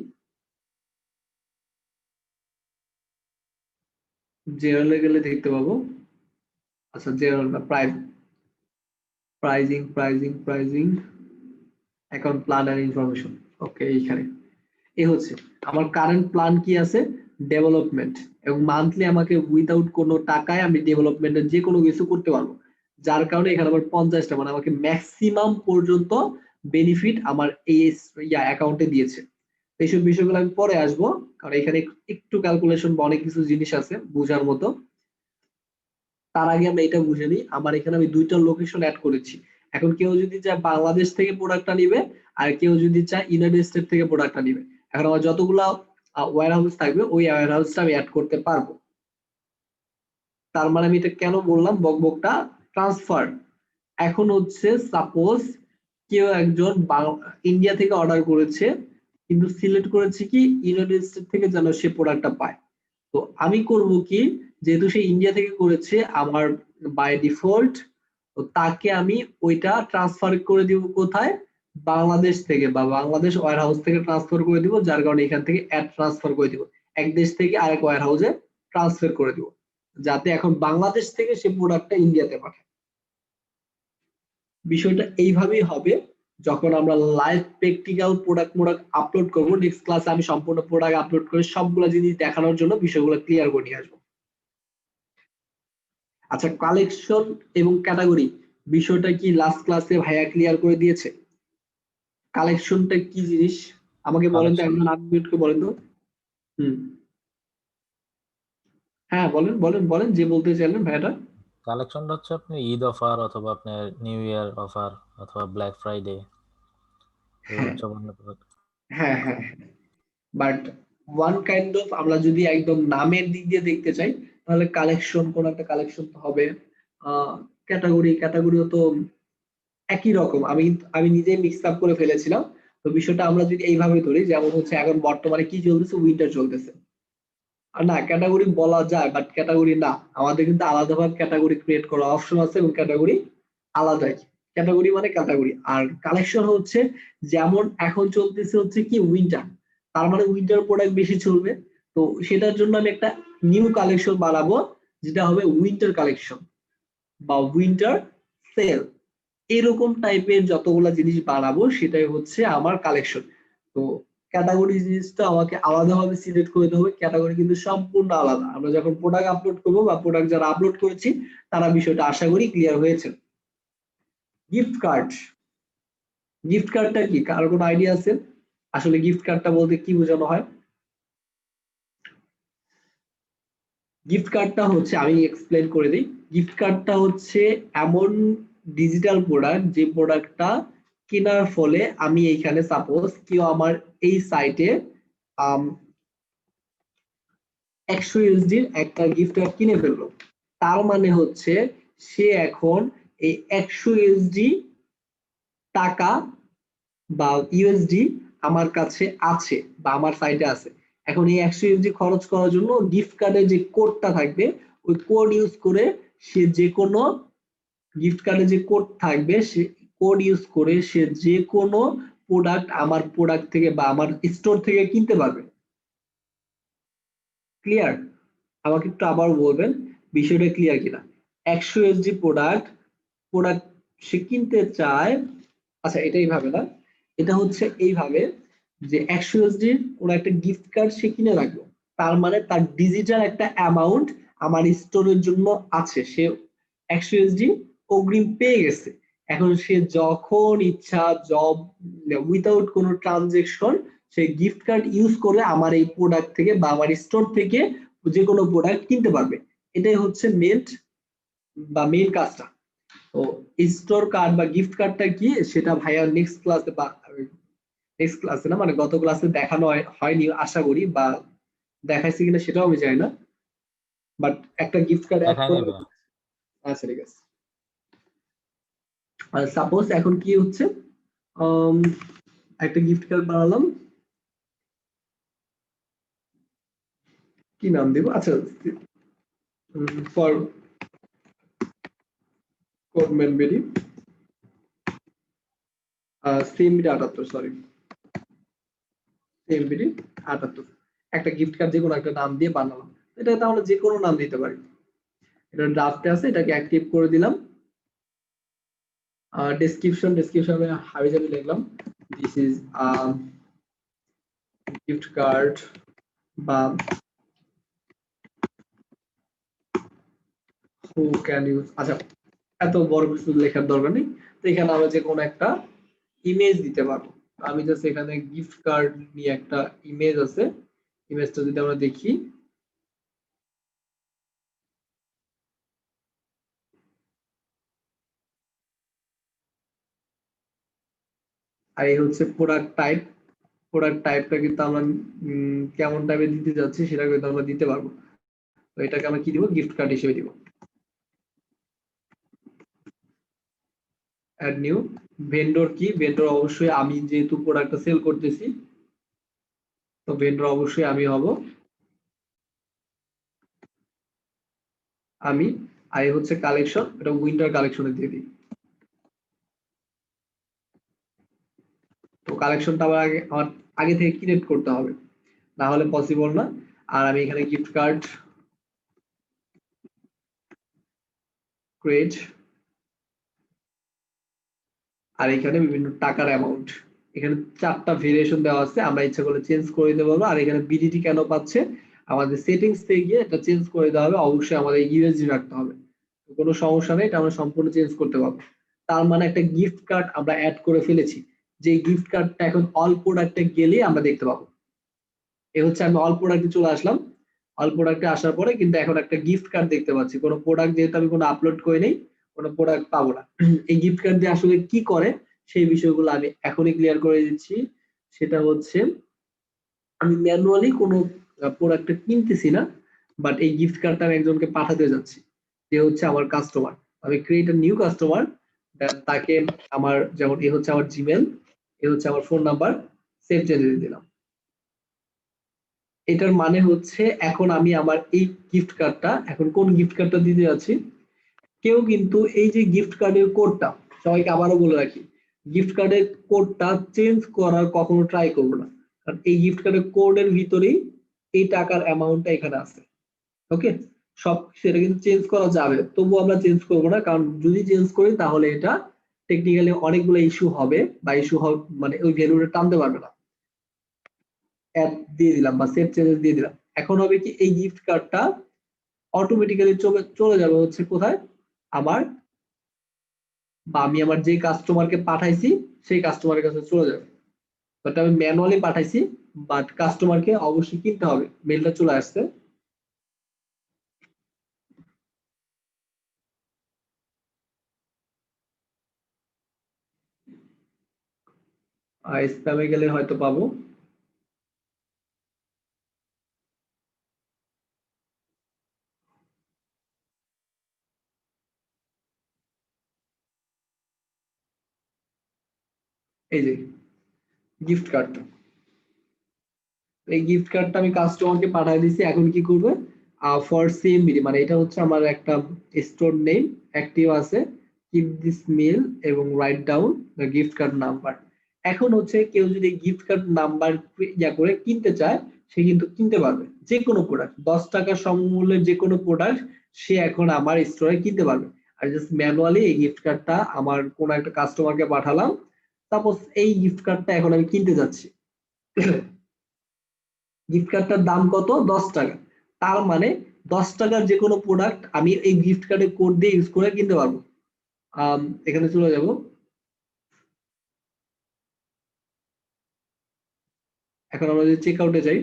জেনারেলে গেলে দেখতে পাবো। আচ্ছা জেনারেল না, pricing account plan and information. Okay, এইখানে এই হচ্ছে আমার কারেন্ট প্ল্যান কি আছে, ডেভেলপমেন্ট, এবং মান্থলি আমাকে উইদাউট কোনো টাকায় আমি ডেভেলপমেন্টের যে কোনো কিছু করতে পারবো। যার কারণে এখানে আমার 50টা, মানে আমাকে ম্যাক্সিমাম পর্যন্ত বেনিফিট আমার এই অ্যাকাউন্টে দিয়েছে। এইসব বিষয়গুলো আমি পরে আসবো, কারণ এখানে একটু ক্যালকুলেশন বা অনেক কিছু জিনিস আছে বোঝার মতো। তার আগে আমরা এটা বুঝে নিই, আমার এখানে আমি দুইটা লোকেশন অ্যাড করেছি। এখন কেউ যদি চায় বাংলাদেশ থেকে প্রোডাক্টটা নিবে, আর কেউ যদি চায় ইউনাইটেড স্টেট থেকে প্রোডাক্টটা নিবে, এখন আমার যতগুলা ওয়্যার হাউস থাকবে ওই ওয়্যার হাউসটা আমি অ্যাড করতে পারবো। তার মানে আমি এটা কেন বললাম বকবকটা ট্রান্সফার। এখন হচ্ছে সাপোজ কেউ একজন ইন্ডিয়া থেকে অর্ডার করেছে, কিন্তু সিলেক্ট করেছে কি ইউনাইটেড স্টেট থেকে যেন সে প্রোডাক্টটা পায়। তো আমি করব কি, যেহেতু সে ইন্ডিয়া থেকে করেছে, আমার বাই ডিফল্ট তাকে আমি ওইটা ট্রান্সফার করে দিব কোথায়, বাংলাদেশ থেকে বা বাংলাদেশ ওয়্যার হাউস থেকে ট্রান্সফার করে দিব। যার কারণে এখান থেকে অ্যাড ট্রান্সফার করে দিব, এক দেশ থেকে আরেক ওয়্যার হাউসে ট্রান্সফার করে দিব, যাতে এখন বাংলাদেশ থেকে সে প্রোডাক্টটা ইন্ডিয়াতে পাঠায়। বিষয়টা এইভাবেই হবে যখন আমরা লাইভ প্র্যাকটিক্যাল প্রোডাক্ট আপলোড করব। নেক্সট ক্লাসে আমি সম্পূর্ণ প্রোডাক্ট আপলোড করে সবগুলো জিনিস দেখানোর জন্য বিষয়গুলো ক্লিয়ার করে নিয়ে আসবো। আচ্ছা কালেকশন এবং ক্যাটাগরি বিষয়টা কি লাস্ট ক্লাসে ভাইয়া ক্লিয়ার করে দিয়েছে? কালেকশনটা কি জিনিস আমাকে বলেন তো, কালেকশন একজন আনমিউটকে বলেন তো। হুম, হ্যাঁ বলেন বলেন বলেন, যে বলতে চাইলেন ভাইয়াটা। কালেকশনটা হচ্ছে আপনি ঈদ অফার অথবা আপনার নিউ ইয়ার অফার অথবা ব্ল্যাক ফ্রাইডে হ্যাঁ উৎসব হ্যাঁ হ্যাঁ, বাট ওয়ান কাইন্ড অফ আমরা যদি একদম নামের দিক দিয়ে দেখতে চাই, তাহলে কালেকশন, কোন একটা কালেকশন তো হবে। ক্যাটাগরিও তো একই রকম, আমি নিজেই মিক্স আপ করে ফেলেছিলাম। তো বিষয়টা আমরা যদি এইভাবে ধরি, যেমন হচ্ছে এখন বর্তমানে কি চলতেছে, উইন্টার চলতেছে। আর না, ক্যাটাগরি বলা যায় বাট ক্যাটাগরি না, আমাদের কিন্তু আলাদাভাবে ক্যাটাগরি ক্রিয়েট করা অপশন আছে এবং ক্যাটাগরি আলাদাই। ক্যাটাগরি মানে ক্যাটাগরি, আর কালেকশন হচ্ছে যেমন এখন চলতেছে হচ্ছে কি উইন্টার, তার মানে উইন্টার প্রোডাক্ট বেশি চলবে। তো সেটার জন্য আমি একটা নিউ কালেকশন বানাবো, যেটা হবে উইন্টার কালেকশন বা উইন্টার সেল। এরকম টাইপের যতগুলা জিনিস বানাবো সেটাই হচ্ছে আমার কালেকশন। তো ক্যাটাগরি জিনিসটা আমাকে আলাদাভাবে সিলেক্ট করে দিতে হবে, ক্যাটাগরি কিন্তু সম্পূর্ণ আলাদা। আমরা যখন প্রোডাক্ট আপলোড করবো বা প্রোডাক্ট যারা আপলোড করেছি তারা বিষয়টা আশা করি ক্লিয়ার হয়েছে। গিফট কার্ড, গিফট কার্ডটা কি, কারো কোনো আইডিয়া আছে? আসলে গিফট কার্ডটা বলতে কি বোঝানো হয়? গিফট কার্ডটা হচ্ছে, আমি এক্সপ্লেন করে দিই। গিফট কার্ডটা হচ্ছে এমন ডিজিটাল প্রোডাক্ট, যে প্রোডাক্টটা কেনার ফলে আমি এইখানে সাপোজ কেউ আমার এই সাইটে 100 ইউএসডির একটা গিফট কার্ড কিনে ফেললো, তার মানে হচ্ছে সে এখন এই 100 ইউএসডি টাকা বা ইউএসডি আমার কাছে আছে বা আমার সাইটে আছে। এখন এই 100 ইউএসডি খরচ করার জন্য গিফট কার্ডে যে কোডটা থাকবে, ওই কোড ইউজ করে সে যে কোনো, গিফট কার্ডে যে কোড থাকবে সে কোড ইউজ করে সে যে কোনো প্রোডাক্ট আমার প্রোডাক্ট থেকে বা আমার স্টোর থেকে কিনতে পারবে। ক্লিয়ার? আমাকে একটু আবার বলবেন বিষয়টা ক্লিয়ার কিনা। 100 ইউএসডি প্রোডাক্ট সে কিনতে চায়। আচ্ছা এটা এইভাবে না, এটা হচ্ছে এইভাবে যে 100 ইউএসডি কোন একটা গিফট কার্ড সে কিনে রাখলো, তার মানে তার ডিজিটাল একটা অ্যামাউন্ট আমার স্টোরের জন্য আছে, সে 100 ইউএসডি অগ্রিম পেয়ে গেছে। এখন সে যখন ইচ্ছা জব উইথাউট কোনো ট্রানজেকশন সেই গিফট কার্ড ইউজ করে আমার এই প্রোডাক্ট থেকে বা আমার স্টোর থেকে যে কোনো প্রোডাক্ট কিনতে পারবে। এটাই হচ্ছে মেইন কাজটা। তো স্টোর কার্ড বা গিফট কার্ডটা কি সেটা ভাইয়া নেক্সট ক্লাসে বা নেক্সট ক্লাসে না মানে গত ক্লাসে দেখানো হয়নি আশা করি, বা দেখাইছি কিনা সেটাও আমি জানি না, বাট একটা গিফট কার্ড অ্যাড দেখাই করে। নেবে। আচ্ছা ঠিক আছে। আর সাপোজ এখন কি হচ্ছে, একটা গিফট কার্ড বানালাম, কি নাম দিব, আচ্ছা ফর কোডম্যানবেরি সিএমবিডি 78, সরি সিএমবিডি 78, একটা গিফট কার্ড যে কোনো একটা নাম দিয়ে বানালাম। এটা তাহলে যে কোনো নাম দিতে পারি। এটা ড্রাফটে আছে, এটাকে অ্যাক্টিভ করে দিলাম। ডেসক্রিপশনে হাবিজাবি লিখলাম, দিস ইজ গিফট কার্ড বা হু ক্যান ইউজ। আচ্ছা এত বড় কিছু লেখার দরকার নেই, তো এখানে আমরা যে কোনো একটা ইমেজ দিতে পারবো। আমি জাস্ট এখানে গিফট কার্ড নিয়ে একটা ইমেজ আছে, ইমেজটা যদি আমরা দেখি, আর এই হচ্ছে প্রোডাক্ট টাইপটা কিন্তু আমরা কেমন টাইপের দিতে যাচ্ছি সেটা কিন্তু আমরা দিতে পারবো। তো এটাকে আমরা কি দিব, গিফট কার্ড হিসেবে দিব। অ্যাড নিউ ভেন্ডর কি, ভেন্ডর অবশ্যই আমি যেহেতু প্রোডাক্টটা সেল করতেছি, তো ভেন্ডর অবশ্যই আমি হব আমি। আর এই হচ্ছে কালেকশন, এটা উইন্টার কালেকশনে দিয়ে দিই। তো কালেকশনটা আমার আগে থেকে ক্রিয়েট করতে হবে, না হলে পসিবল না। আর আমি এখানে গিফট কার্ড ক্রিয়েট, আর এখানে বিভিন্ন টাকার অ্যামাউন্ট, এখানে 4টা ভেরিয়েশন দেওয়া আছে, আমরা ইচ্ছা করলে চেঞ্জ করে দিতে পারবো। আর এখানে বিডিটি কেন পাচ্ছে, আমাদের সেটিংস থেকে গিয়ে এটা চেঞ্জ করে দেওয়া হবে, অবশ্যই আমাদের ইউএসডি রাখতে হবে, কোনো সমস্যা নেই, এটা আমরা সম্পূর্ণ চেঞ্জ করতে পারবো। তার মানে একটা গিফট কার্ড আমরা অ্যাড করে ফেলেছি, যে গিফট কার্ডটা এখন অল প্রোডাক্টে গেলেই আমরা দেখতে পাবো। এ হচ্ছে আমি অল প্রোডাক্টে চলে আসলাম, অল প্রোডাক্টে আসার পরে কিন্তু এখন একটা গিফট কার্ড দেখতে পাচ্ছি। কোনো প্রোডাক্ট যেহেতু আমি কোনো আপলোড করে নেই, কোনো প্রোডাক্ট পাবো না। এই গিফট কার্ড দিয়ে আসলে কি করে সেই বিষয়গুলো আমি এখনই ক্লিয়ার করে দিচ্ছি। সেটা হচ্ছে আমি ম্যানুয়ালি কোনো প্রোডাক্টটা কিনতেছি না, বাট এই গিফট কার্ডটা আমি একজনকে পাঠাতে যাচ্ছি, যে হচ্ছে আমার কাস্টমার। আমি ক্রিয়েট নিউ কাস্টমার, তাকে আমার যেমন এ হচ্ছে আমার জিমেল, এ হচ্ছে আমার ফোন নাম্বার, সেভ চেঞ্জে দিলাম। এটার মানে হচ্ছে এখন আমি আমার এই গিফট কার্ডটা, এখন কোন গিফট কার্ডটা দিতে যাচ্ছি, কেউ কিন্তু এই যে গিফট কার্ডের কোডটা, সবাইকে আবারও বলে রাখি, গিফট কার্ডের কোডটা চেঞ্জ করার কখনো ট্রাই করবো না, কারণ এই গিফট কার্ডের কোডের ভিতরেই এই টাকার অ্যামাউন্টটা এখানে আছে। ওকে, সব সেটা কিন্তু চেঞ্জ করা যাবে, তবু আমরা চেঞ্জ করবো না, কারণ যদি চেঞ্জ করি তাহলে এটা টেকনিক্যালি অনেকগুলো ইস্যু হবে, বা ইস্যু মানে ওই ভ্যালুটা টানতে পারবে না। অ্যাড দিয়ে দিলাম বা সেভ চেঞ্জেস দিয়ে দিলাম। এখন হবে কি, এই গিফট কার্ডটা অটোমেটিক্যালি চলে যাবে হচ্ছে কোথায়, আমার বা আমি আমার যে কাস্টমারকে পাঠাইছি সেই কাস্টমারের কাছে চলে যাবে। বাট আমি ম্যানুয়ালি পাঠাইছি, বাট কাস্টমারকে অবশ্যই কিনতে হবে। মেলটা চলে আসছে, স্প্যামে গেলে হয়তো পাবো। এই যে গিফট কার্ডটা, এই গিফট কার্ডটা আমি কাস্টমারকে পাঠিয়ে দিয়েছি। এখন কি করবে, ফর সেম বিডি, মানে এটা হচ্ছে আমার একটা স্টোর নেম অ্যাক্টিভ আছে, কিপ দিস মেল এবং write down the gift card number. এখন হচ্ছে কেউ যদি গিফট কার্ড নাম্বার ইয়া করে কিনতে চায়, সে কিন্তু কিনতে পারবে যে কোনো প্রোডাক্ট, 10 টাকার সমমূল্যের যে কোনো প্রোডাক্ট সে এখন আমার স্টোরে কিনতে পারবে। আর জাস্ট ম্যানুয়ালি এই গিফট কার্ডটা আমার কোন একটা কাস্টমারকে পাঠালাম, সাপোজ এই গিফট কার্ডটা এখন আমি কিনতে যাচ্ছি। গিফট কার্ডটার দাম কত, 10 টাকা। তার মানে 10 টাকার যে কোনো প্রোডাক্ট আমি এই গিফট কার্ডের কোড দিয়ে ইউজ করে কিনতে পারবো। এখানে চলে যাব, এখন আমরা যদি চেক আউটে যাই,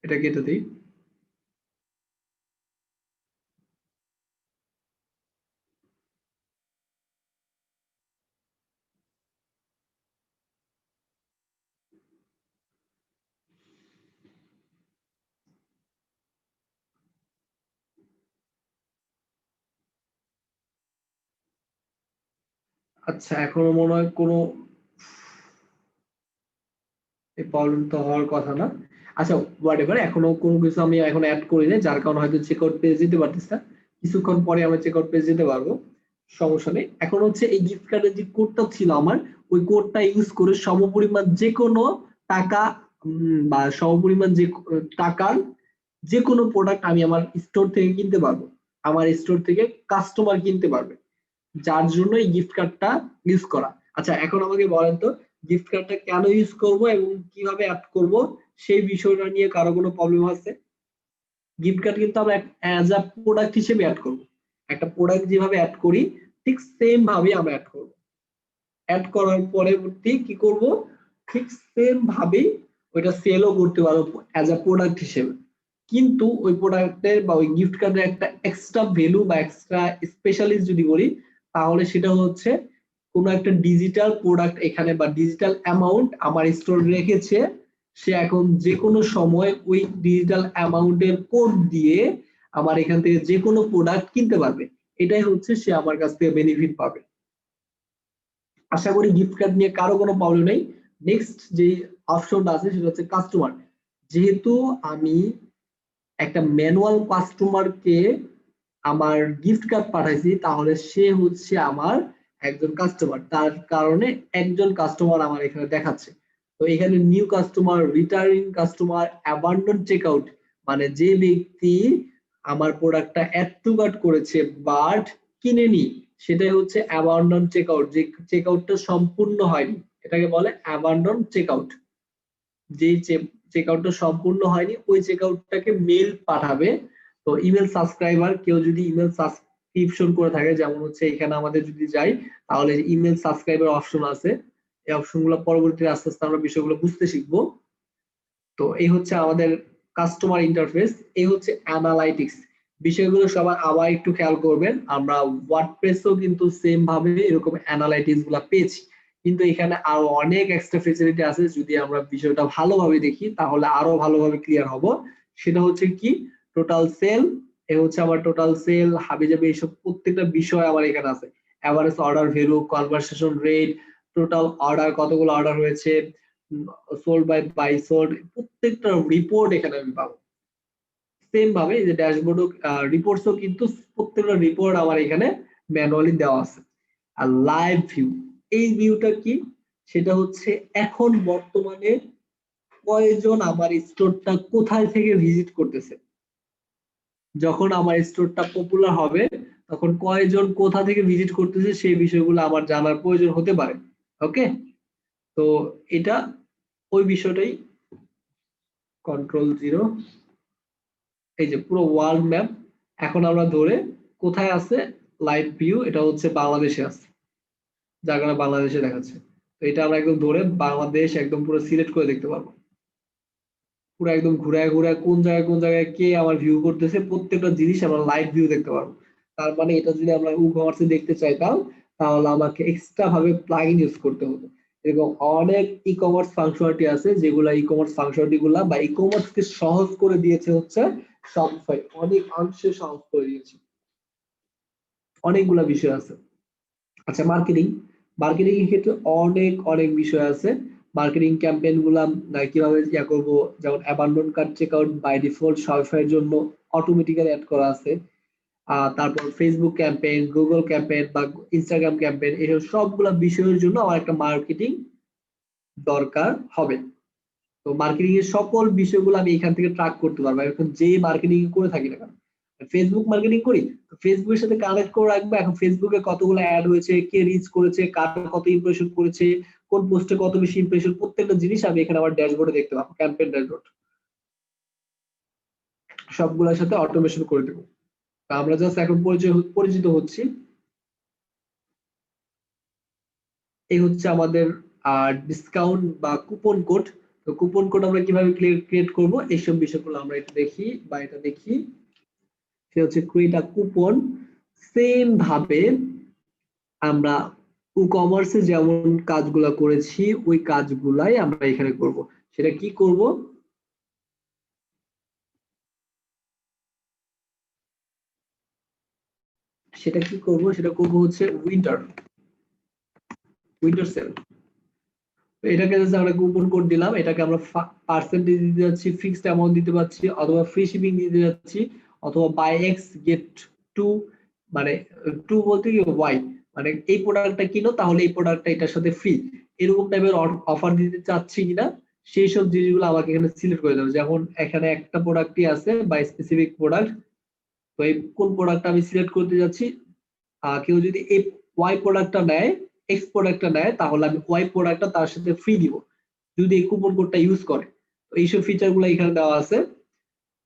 এটা কেটে দিই। আচ্ছা, এখনো মনে হয় কোনো এই প্রবলেম তো হওয়ার কথা না। আচ্ছা, হোয়াট এভার, এখনো কোনো কিছু আমি এখন অ্যাড করি না, যার কারণে হয়তো চেক আউট পেজ দিতে পারতেছি না। কিছুক্ষণ পরে আমরা চেক আউট পেজ দিতে পারবো, সমস্যা নেই। এখন হচ্ছে এই গিফট কার্ডের যে কোডটা ছিল আমার, ওই কোডটা ইউজ করে সমপরিমাণ যে কোনো টাকা বা সমপরিমাণ যে টাকার যে কোনো প্রোডাক্ট আমি আমার স্টোর থেকে কিনতে পারবো, আমার স্টোর থেকে কাস্টমার কিনতে পারবে, যার জন্য এই গিফট কার্ডটা ইউজ করা। আচ্ছা, এখন আমাকে বলেন তো গিফট কার্ডটা কেন ইউজ করব এবং কিভাবে অ্যাড করব, সেই বিষয়টা নিয়ে কারো কোনো প্রবলেম আছে? গিফট কার্ড কিন্তু আমরা অ্যাজ আ প্রোডাক্ট হিসেবে অ্যাড করব, একটা প্রোডাক্ট যেভাবে অ্যাড করি ঠিক সেম ভাবে আমরা অ্যাড করব। অ্যাড করার পরবর্তী কি করব, ঠিক সেম ভাবেই ওইটা সেলও করতে পারবো অ্যাজ আ প্রোডাক্ট হিসেবে। কিন্তু ওই প্রোডাক্টের বা ওই গিফট কার্ডের একটা এক্সট্রা ভ্যালু বা এক্সট্রা স্পেশালিস্ট যদি বলি, তাহলে সেটা হচ্ছে কোনো একটা ডিজিটাল প্রোডাক্ট এখানে বা ডিজিটাল অ্যামাউন্ট আমার স্টোর রেখেছে, সে এখন যে কোনো সময় ওই ডিজিটাল অ্যামাউন্টের কোড দিয়ে আমার এখান থেকে যে কোনো প্রোডাক্ট কিনতে পারবে। এটাই হচ্ছে সে আমার কাছ থেকে বেনিফিট পাবে। আশা করি গিফট কার্ড নিয়ে কারো কোনো প্রবলেম নেই। নেক্সট যে অপশনটা আছে সেটা হচ্ছে কাস্টমার। যেহেতু আমি একটা ম্যানুয়াল কাস্টমারকে আমার গিফট কার্ড পাঠাইছি, তাহলে সে হচ্ছে আমার একজন কাস্টমার, তার কারণে একজন কাস্টমার আমার এখানে দেখাচ্ছে। তো এখানে new customer, returning customer, abandon checkout, মানে যে ব্যক্তি আমার প্রোডাক্টটা অ্যাড টু কার্ট করেছে বাট কিনেনি, সেটাই হচ্ছে অ্যাবান্ডন চেকআউট, যে চেকআউটটা সম্পূর্ণ হয়নি, এটাকে বলে অ্যাবান্ডন চেকআউট। যে চেকআউটটা সম্পূর্ণ হয়নি ওই চেকআউটটাকে মেল পাঠাবে। তো ইমেল সাবস্ক্রাইবার, কেউ যদি ইমেল সাবস্ক্রিপশন করে থাকে, যেমন হচ্ছে এখানে আমাদের যদি যাই, তাহলে ইমেল সাবস্ক্রাইবার অপশন আছে, এই অপশনগুলো পরবর্তীতে আস্তে আস্তে আমরা বিষয়গুলো বুঝতে শিখবো। তো এই হচ্ছে আমাদের কাস্টমার ইন্টারফেস, এই হচ্ছে অ্যানালাইটিক্স। বিষয়গুলো সবার আবার একটু খেয়াল করবেন, আমরা ওয়ার্ডপ্রেসও কিন্তু সেম ভাবে এরকম অ্যানালাইটিক্স গুলা পেয়েছি, কিন্তু এখানে আরো অনেক এক্সট্রা ফেসিলিটি আছে, যদি আমরা বিষয়টা ভালোভাবে দেখি তাহলে আরো ভালোভাবে ক্লিয়ার হব। সেটা হচ্ছে কি, টোটাল সেল, এ হচ্ছে আমার টোটাল সেল, হাবিজাবি, এইসব প্রত্যেকটা বিষয় আমার এখানে আছে। Average order value, conversation rate, total order কতগুলো অর্ডার হয়েছে, সোল্ড বাই সোল্ড, প্রত্যেকটা রিপোর্ট এখানে আমি পাবো। সেম ভাবে এই যে ড্যাশবোর্ডও রিপোর্টসও কিন্তু প্রত্যেকটা রিপোর্ট আমার এখানে ম্যানুয়ালি দেওয়া আছে। আর লাইভ ভিউ, এই ভিউটা কি, সেটা হচ্ছে এখন বর্তমানে কয়জন আমার স্টোরটা কোথায় থেকে ভিজিট করতেছে, যখন আমার স্টোরটা পপুলার হবে তখন কয়জন কোথা থেকে ভিজিট করতেছে সেই বিষয়গুলো আমার জানার প্রয়োজন হতে পারে। ওকে, তো এটা ওই বিষয়টাই। কন্ট্রোল 0, এই যে পুরো ওয়ার্ল্ড ম্যাপ এখন আমরা ধরে কোথায় আছে লাইভ ভিউ, এটা হচ্ছে বাংলাদেশে আছে, যার কারণে বাংলাদেশে দেখাচ্ছে। তো এটা আমরা একদম ধরে বাংলাদেশ একদম পুরো সিলেক্ট করে দেখতে পারবো, পুরো একদম ঘুরায় ঘুরায় কোন জায়গায় কে আমার ভিউ করতেছে প্রত্যেকটা জিনিস আমরা লাইভ ভিউ দেখতে পারবো। তার মানে এটা যদি আমরা ই-কমার্সে দেখতে চাইতাম, তাহলে আমাকে এক্সট্রা ভাবে প্লাগইন ইউজ করতে হতো। এরকম অনেক ই-কমার্স ফাংশনালিটি আছে, যেগুলা ই-কমার্স ফাংশনালিটি গুলা বা ই-কমার্স কে সহজ করে দিয়েছে হচ্ছে শপিফাই, অনেক অংশে সহজ করে দিয়েছে, অনেকগুলা বিষয় আছে। আচ্ছা, মার্কেটিং, মার্কেটিং এর ক্ষেত্রে অনেক অনেক বিষয় আছে। মার্কেটিং ক্যাম্পেইন গুলা কিভাবে ইয়া করবো, যেমন abandon cart checkout by default Shopify এর জন্য অটোমেটিক্যালি অ্যাড করা আছে। তারপর ফেসবুক ক্যাম্পেইন, গুগল ক্যাম্পেইন বা ইনস্টাগ্রাম ক্যাম্পেইন, এসব সবগুলা বিষয়ের জন্য আমার একটা মার্কেটিং দরকার হবে। তো মার্কেটিং এর সকল বিষয়গুলো আমি এখান থেকে ট্র্যাক করতে পারবো, এখন যে মার্কেটিং করে থাকি না কেন। ফেসবুক মার্কেটিং করি, ফেসবুকের সাথে কানেক্ট করে রাখবো এখন ফেসবুকে কতগুলো অ্যাড হয়েছে, কে রিচ করেছে, কার কত ইমপ্রেশন করেছে, কোন পোস্টে কত বেশি ইমপ্রেশন, প্রত্যেকটা জিনিস আমি এখানে আমার ড্যাশবোর্ডে দেখতে পাবো, ক্যাম্পেইন ড্যাশবোর্ড সবগুলোর সাথে অটোমেশন করে দেবো। আমরা জাস্ট এখন পরিচিত হচ্ছি। এই হচ্ছে আমাদের ডিসকাউন্ট বা কুপন কোড। তো কুপন কোড আমরা কিভাবে ক্রিয়েট করব এইসব বিষয়গুলো আমরা এটা দেখি বা এটা দেখি। সে হচ্ছে ক্রিয়েট আ কুপন। সেম ভাবে আমরা ই-কমার্সে যেমন কাজগুলো করেছি ওই কাজগুলাই আমরা এখানে করব। সেটা কি করব? সেটা করব হচ্ছে উইন্টার সেল। এটাকে আমরা কুপন কোড দিলাম, এটাকে আমরা পার্সেন্টেজ দিতে যাচ্ছি, ফিক্সড অ্যামাউন্ট দিতে পারছি, অথবা ফ্রি শিপিং দিতে যাচ্ছি, অথবা বাই এক্স গেট 2, মানে 2 বলতে কি ওয়াই, মানে এই প্রোডাক্টটা কিনো তাহলে এই প্রোডাক্টটা এটার সাথে ফ্রি, এরকম টাইপের অফার দিতে চাচ্ছি কিনা সেই সব জিনিসগুলো আমাকে এখানে সিলেক্ট করে দেবো। যেমন এখানে একটা প্রোডাক্টই আছে বা স্পেসিফিক প্রোডাক্ট, তো এই কোন প্রোডাক্টটা আমি সিলেক্ট করতে যাচ্ছি। কেউ যদি এই ওয়াই প্রোডাক্টটা নেয়, এক্স প্রোডাক্টটা নেয়, তাহলে আমি ওয়াই প্রোডাক্টটা তার সাথে ফ্রি দিব যদি এই কুপন কোডটা ইউজ করে। তো এইসব ফিচার গুলো এখানে দেওয়া আছে।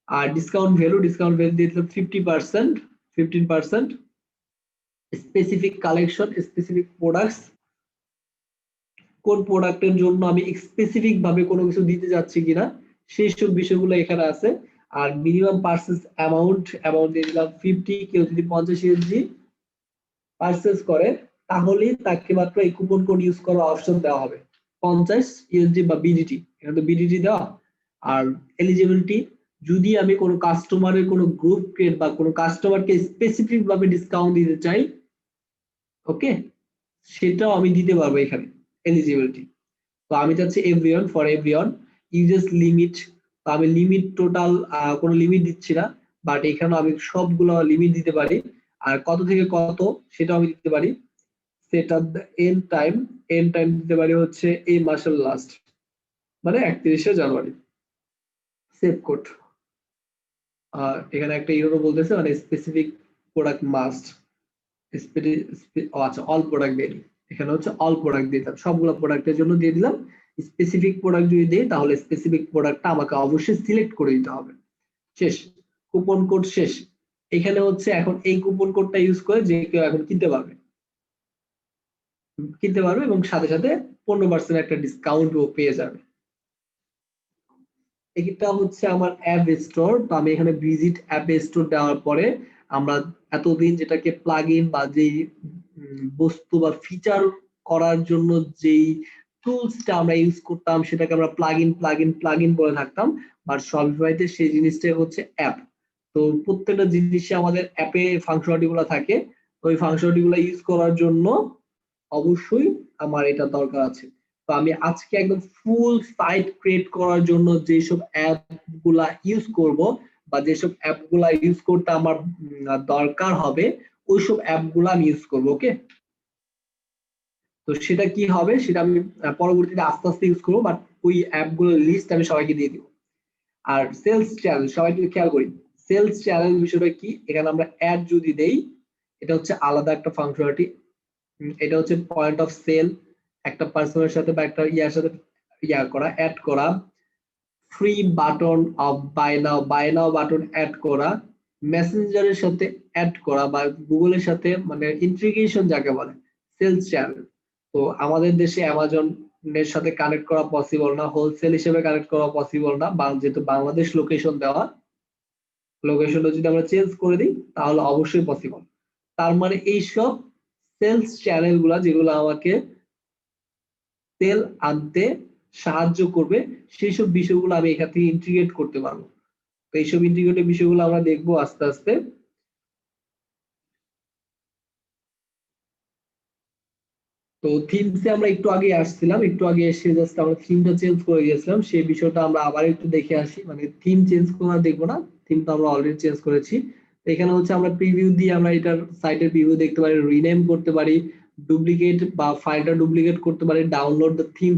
আর ডিসকাউন্ট ভ্যালু দিয়ে দিলাম 50%, 15%। স্পেসিফিক কালেকশন, স্পেসিফিক প্রোডাক্টস, কোন প্রোডাক্টের জন্য আমি স্পেসিফিক ভাবে কোনো কিছু দিতে যাচ্ছি কিনা সেই সব বিষয়গুলো এখানে আছে। আর মিনিমাম পারচেজ অ্যামাউন্ট দিয়ে দিলাম 50। কেউ যদি 50 ইউএসডি পারচেজ করে তাহলে তাকে মাত্র এই কুপন কোড ইউজ করার অপশন দেওয়া হবে, 50 ইউএসডি বা বিডিটি, এখানে তো বিডিটি দেওয়া। আর এলিজিবিলিটি, যদি আমি কোনো কাস্টমারের কোনো গ্রুপ ক্রিয়েট বা কোনো কাস্টমারকে স্পেসিফিক ভাবে ডিসকাউন্ট দিতে চাই, ওকে, সেটাও আমি দিতে পারবো এখানে এলিজিবিলিটি। তো আমি চাচ্ছি everyone, for everyone. Uses limit, তো আমি লিমিট টোটাল কোনো লিমিট দিচ্ছি না, বাট এখানে আমি সবগুলো লিমিট দিতে পারি। আর কত থেকে কত সেটাও আমি দিতে পারি। Set up the end time দিতে পারি হচ্ছে এই মাসের লাস্ট, মানে 31শে জানুয়ারি। সেভ কোড, এখানে একটা ইউরো বলতেছে, মানে স্পেসিফিক প্রোডাক্ট মাস্ট, আচ্ছা অল প্রোডাক্ট দিয়ে দিই, এখানে হচ্ছে অল প্রোডাক্ট দিতাম, সবগুলো প্রোডাক্টের জন্য দিয়ে দিলাম। স্পেসিফিক প্রোডাক্ট যদি দেই তাহলে স্পেসিফিক প্রোডাক্টটা আমাকে অবশ্যই সিলেক্ট করে দিতে হবে। শেষ, কুপন কোড শেষ। এখানে হচ্ছে এখন এই কুপন কোডটা ইউজ করে যে কেউ এখন কিনতে পারবে এবং সাথে সাথে 15% একটা ডিসকাউন্টও পেয়ে যাবে। এটা হচ্ছে আমার অ্যাপ স্টোর। তো আমি এখানে ভিজিট অ্যাপ স্টোর দেওয়ার পরে আমরা এতদিন যেটাকে প্লাগইন বা যেই বস্তু বা ফিচার করার জন্য যেই টুলসটা আমরা ইউজ করতাম সেটাকে আমরা প্লাগইন বলে থাকতাম, বাট শপিফাইতে সেই জিনিসটাই হচ্ছে অ্যাপ। তো প্রত্যেকটা জিনিসে আমাদের অ্যাপে ফাংশনালিটি গুলো থাকে, ওই ফাংশনালিটি গুলো ইউজ করার জন্য অবশ্যই আমার এটা দরকার আছে। তো আমি আজকে একদম ফুল সাইট ক্রিয়েট করার জন্য যেসব অ্যাপ গুলা ইউজ করব বা যেসব অ্যাপ গুলা ইউজ করতে আমার দরকার হবে ওইসব অ্যাপ গুলা আমি ইউজ করব। ওকে, তো সেটা কি হবে সেটা আমি পরবর্তীতে আস্তে আস্তে ইউজ করবো, বাট ওই অ্যাপ গুলোর লিস্ট আমি সবাইকে দিয়ে দিব। আর সেলস চ্যানেল, সবাই যদি খেয়াল করি সেলস চ্যানেল বিষয়টা কি, এখানে আমরা অ্যাড যদি দেই এটা হচ্ছে আলাদা একটা ফাংশনালিটি। এটা হচ্ছে পয়েন্ট অফ সেল, একটা পার্সনের সাথে বা একটা ইয়ার সাথে করা, অ্যাড করা, free button of buy now button add করা, মেসেঞ্জারের সাথে অ্যাড করা বা গুগলের সাথে মানে ইন্টিগ্রেশন যাকে বলে সেলস চ্যানেল। তো আমাদের দেশে অ্যামাজনের সাথে কানেক্ট করা পসিবল না, হোলসেল হিসেবে কানেক্ট করা পসিবল না, যেহেতু বাংলাদেশ লোকেশন দেওয়া, লোকেশনটা যদি আমরা চেঞ্জ করে দিই তাহলে অবশ্যই পসিবল। তার মানে এইসব সেলস চ্যানেল গুলা যেগুলো আমাকে সেল আনতে সাহায্য করবে সেই সব বিষয়গুলো আমি এখান থেকে ইন্টিগ্রেট করতে পারবো। তো এইসব ইন্টিগ্রেটেড বিষয়গুলো আমরা দেখবো আস্তে আস্তে। তো থিমসে আমরা একটু আগে আসছিলাম, একটু আগে এসে জাস্ট আমরা থিমটা চেঞ্জ করে দিয়েছিলাম, সেই বিষয়টা আমরা আবার একটু দেখে আসি। মানে থিম চেঞ্জ করা দেখবো না, থিম তো আমরা অলরেডি চেঞ্জ করেছি। এখানে হচ্ছে আমরা প্রিভিউ দিয়ে আমরা এটার সাইটের প্রিভিউ দেখতে পারি, রিনেম করতে পারি, ডুপ্লিকেট বা ফাইলটা ডুপ্লিকেট করতে পারি, ডাউনলোড দ্য থিম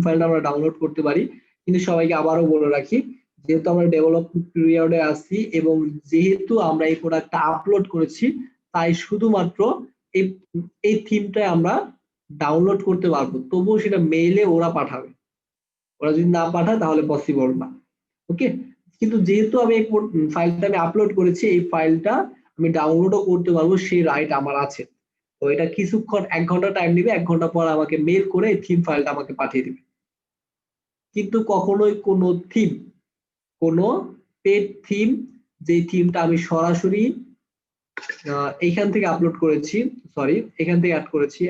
ফাইলটা আমরা ডাউনলোড করতে পারি। কিন্তু সবাইকে আবারও বলে রাখি যেহেতু আমরা ডেভেলপমেন্ট পিরিয়ডে আছি এবং যেহেতু আমরা এই প্রোডাক্টটা আপলোড করেছি, তাই শুধুমাত্র এই এই থিমটা আমরা ডাউনলোড করতে পারবো, তবুও সেটা মেইলে ওরা পাঠাবে। ওরা যদি না পাঠায় তাহলে পসিবল না। ওকে, কিন্তু যেহেতু আমি এই ফাইলটা আমি আপলোড করেছি, এই ফাইলটা আমি ডাউনলোডও করতে পারবো, সেই রাইট আমার আছে। তো এটা কিছুক্ষণ 1 ঘন্টা টাইম নেবে, 1 ঘন্টা পর আমাকে মেল করে এই থিম ফাইলটা আমাকে পাঠিয়ে দিবে। কিন্তু কখনোই কোনো থিম, কোনো পেড থিম, যে থিমটা আমি সরাসরি এইখান থেকে আপলোড করেছি, সরি এখান থেকে অ্যাড করেছি,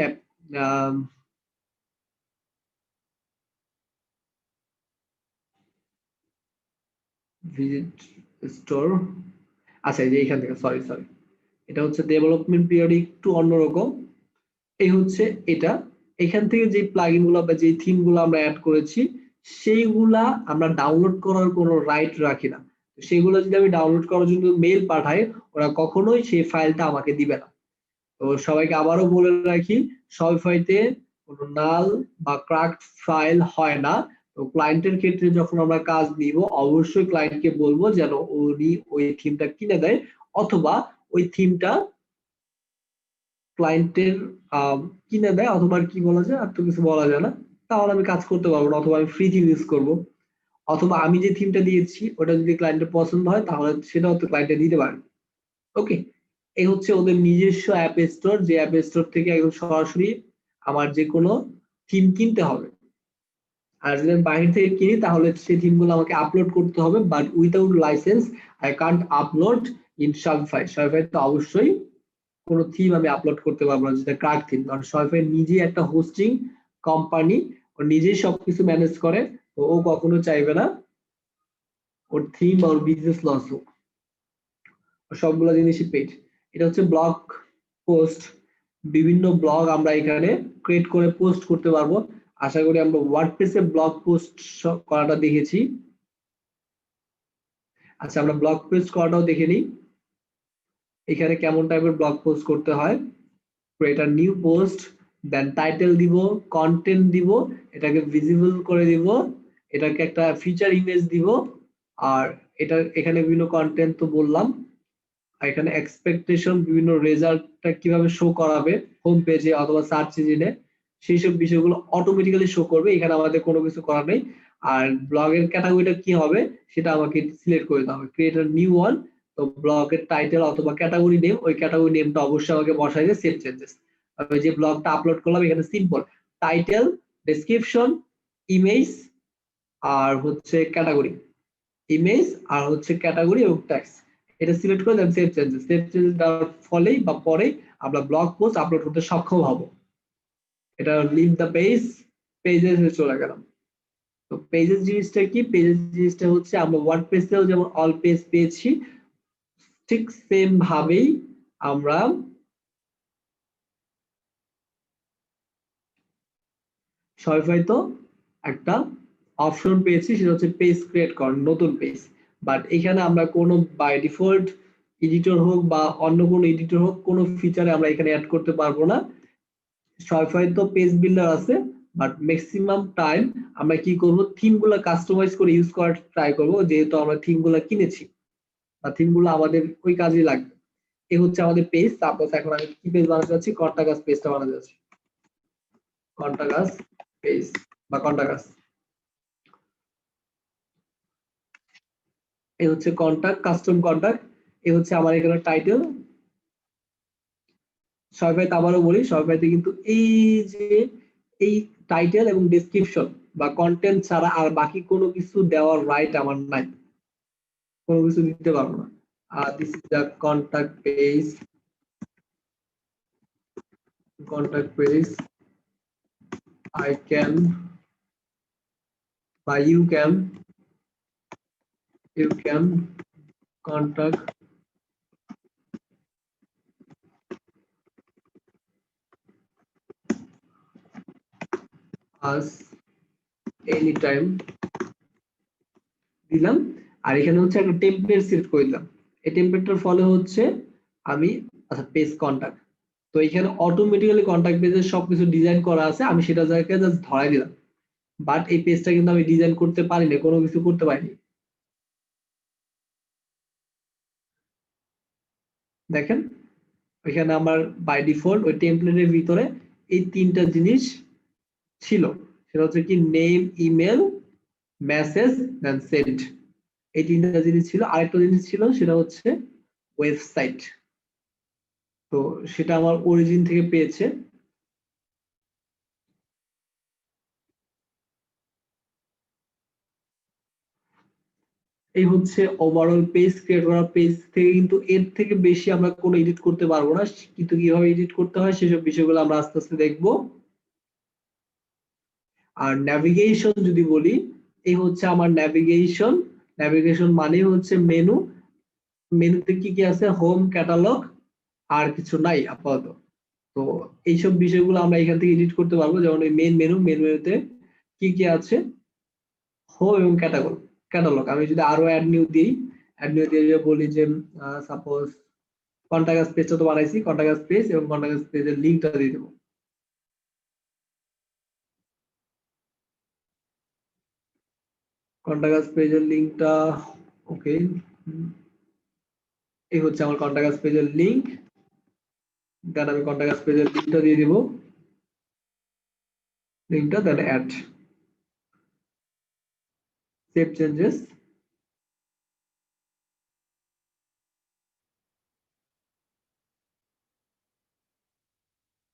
ভিজিট স্টোর, আচ্ছা এই যে এইখান থেকে, সরি এটা হচ্ছে ডেভেলপমেন্ট পিরিয়ড একটু অন্যরকম। এই হচ্ছে এটা, এখান থেকে যে প্লাগইন গুলো বা যে থিম গুলো আমরা অ্যাড করেছি, সেইগুলা আমরা ডাউনলোড করার কোনো রাইট রাখি না। সেগুলো যদি আমি ডাউনলোড করার জন্য মেল পাঠাই, ওরা কখনোই সেই ফাইলটা আমাকে দিবে না। তো সবাইকে আবারও বলে রাখি, শপিফাইতে কোনো নাল বা ক্র্যাকড ফাইল হয় না। তো ক্লায়েন্টের ক্ষেত্রে যখন আমরা কাজ নিব, অবশ্যই ক্লায়েন্টকে বলবো যেন উনি ওই থিমটা কিনে দেয়, অথবা ওই থিমটা ক্লায়েন্টের কিনে দেয়, অথবা কি বলা যায়, আর তো কিছু বলা যায় না, তাহলে আমি কাজ করতে পারবো না, অথবা আমি ফ্রি থিম ইউজ করবো, অথবা আমি যে থিমটা দিয়েছি ওটা যদি ক্লায়েন্টের পছন্দ হয় তাহলে সেটাও তো ক্লায়েন্টে দিতে পারেন। ওকে, এই হচ্ছে ওদের নিজস্ব অ্যাপ স্টোর, যে অ্যাপ স্টোর থেকে একদম সরাসরি আমার যে কোনো থিম কিনতে হবে। আর যদি আমি বাইরে থেকে কিনি তাহলে সেই থিমগুলো আমাকে আপলোড করতে হবে, but without licence I can't upload in Shopify. Shopify তো অবশ্যই কোনো থিম আমি আপলোড করতে পারবো না যেটা ক্রাক থিম, কারণ শপিফাই নিজেই একটা হোস্টিং কোম্পানি, ও নিজেই সবকিছু ম্যানেজ করে, তো ও কখনো চাইবে না ওর থিম বা ওর বিজনেস লস হোক। সবগুলো জিনিসই পেড। এটা হচ্ছে ব্লগ পোস্ট, বিভিন্ন ব্লগ আমরা এখানে ক্রিয়েট করে পোস্ট করতে পারবো। আশা করি আমরা ওয়ার্ডপ্রেসে ব্লগ পোস্ট করাটা দেখেছি। আচ্ছা, আমরা ব্লগ পোস্ট করাটাও দেখে নিই, এখানে কেমন টাইপের ব্লগ পোস্ট করতে হয়। Create a new post, then title দিব, কন্টেন্ট দিব, এটাকে ভিজিবল করে দিব, এটাকে একটা ফিচার ইমেজ দিব, আর এটা এখানে বিভিন্ন কন্টেন্ট তো বললাম, আর এখানে এক্সপেকটেশন, বিভিন্ন রেজাল্টটা কিভাবে শো করাবে হোম পেজে অথবা সার্চ ইঞ্জিনে, সেই সব বিষয়গুলো অটোমেটিক্যালি শো করবে, এখানে আমাদের কোনো কিছু করার নেই। আর ব্লগের ক্যাটাগরিটা কি হবে সেটা আমাকে সিলেক্ট করে দিতে হবে, ক্রিয়েট আ নিউ ওয়ান। তো ব্লগের টাইটেল অথবা ক্যাটাগরি নেম, ওই ক্যাটাগরি নেমটা অবশ্যই আমাকে বসাই দিয়ে সেভ চেঞ্জেস। আমি যে ব্লগটা আপলোড করলাম এখানে সিম্পল টাইটেল, ডেসক্রিপশন, ইমেজ, আর হচ্ছে ক্যাটাগরি, ইমেজ আর হচ্ছে ক্যাটাগরি এবং টেক্সট, এটা সিলেক্ট করে দেন সেভ চেঞ্জেস। সেভ চেঞ্জেস দেওয়ার ফলেই বা পরে আমরা ব্লগ পোস্ট আপলোড করতে সক্ষম হব। এটা লিভ দ্য পেজ, পেজে চলে গেলাম। তো পেজেস জিনিসটা কি, পেজেস জিনিসটা হচ্ছে আমরা ওয়ার্ডপ্রেসেও যেমন অল পেজ পেয়েছি, ঠিক সেম ভাবেই আমরা শপিফাই তো একটা অপশন পেয়েছি, সেটা হচ্ছে পেজ ক্রিয়েট করার, নতুন পেজ। বাট এখানে আমরা কোনো বাই ডিফল্ট এডিটর হোক বা অন্য কোনো এডিটর হোক, কোনো ফিচারে আমরা এখানে অ্যাড করতে পারবো না। শপিফাই তো পেজ বিল্ডার আছে, বাট ম্যাক্সিমাম টাইম আমরা কি করব, থিম গুলা কাস্টমাইজ করে ইউজ করার ট্রাই করব, যেহেতু আমরা থিম গুলা কিনেছি বা থিম গুলো আমাদের ওই কাজে লাগবে। এই হচ্ছে আমাদের পেজ। তারপর এখন আমি কি পেজ বানাতে যাচ্ছি, কন্টাক্ট পেজটা বানাতে যাচ্ছি, কন্টাক্ট পেজ বা কন্টাক্ট। এই হচ্ছে কন্টাক্ট, কাস্টম কন্টাক্ট। এই হচ্ছে আমার এখানে টাইটেল। শপিফাইতে আবারও বলি, শপিফাইতে কিন্তু এই যে এই টাইটেল এবং ডেসক্রিপশন বা কন্টেন্ট ছাড়া আর বাকি কোনো কিছু দেওয়ার রাইট আমার নাই, কোনো কিছু দিতে পারবো না। This is the contact page, contact page I can বা you can contact us anytime দিলাম। আর এখানে হচ্ছে একটা টেমপ্লেট সিলেক্ট করে দিলাম। এই টেমপ্লেটটার ফলে হচ্ছে আমি, আচ্ছা পেজ কন্টাক্ট, তো এখানে অটোমেটিক্যালি কন্টাক্ট পেজের সবকিছু ডিজাইন করা আছে, আমি সেটা জায়গায় জাস্ট ধরাই দিলাম। বাট এই পেজটা কিন্তু আমি ডিজাইন করতে পারি না, কোনো কিছু করতে পারিনি। দেখেন এখানে আমার বাই ডিফল্ট ওই টেমপ্লেটের ভিতরে এই তিনটা জিনিস ছিল, সেটা হচ্ছে কি name, email, message then send, এই তিনটা জিনিস ছিল। আরেকটা জিনিস ছিল সেটা হচ্ছে ওয়েবসাইট, তো সেটা আমার অরিজিন থেকে পেয়েছে। এই হচ্ছে ওভারঅল পেজ ক্রিয়েট করা, পেজ থেকে কিন্তু এর থেকে বেশি আমরা কোনো এডিট করতে পারবো না, কিন্তু কিভাবে এডিট করতে হয় সেসব বিষয়গুলো আমরা আস্তে আস্তে দেখবো। আর ন্যাভিগেশন যদি বলি, এই হচ্ছে আমার ন্যাভিগেশন। ন্যাভিগেশন মানে হচ্ছে মেনু, মেনুতে কি কি আছে, হোম, ক্যাটালগ, আর কিছু নাই আপাতত। তো এইসব বিষয়গুলো আমরা এখান থেকে এডিট করতে পারবো, যেমন এই মেন মেনুতে কি কি আছে, হোম এবং ক্যাটালগ। ক্যাটালগ আমি যদি আরো অ্যাড নিউ দিই, অ্যাড নিউ দিয়ে বলি যে সাপোজ কন্টাক্ট পেজটা তো বানাইছি, কন্টাক্ট পেজ এবং কন্টাক্ট পেজের লিংকটা দিয়ে দেবো। কন্টাক্ট পেজের লিংকটা ওকে, এই হচ্ছে আমার কন্টাক্ট পেজের লিংক। দেন আমি কন্টাক্ট পেজের লিংকটা দিয়ে দিব, লিংকটা দেন অ্যাড, সেভ চেঞ্জেস।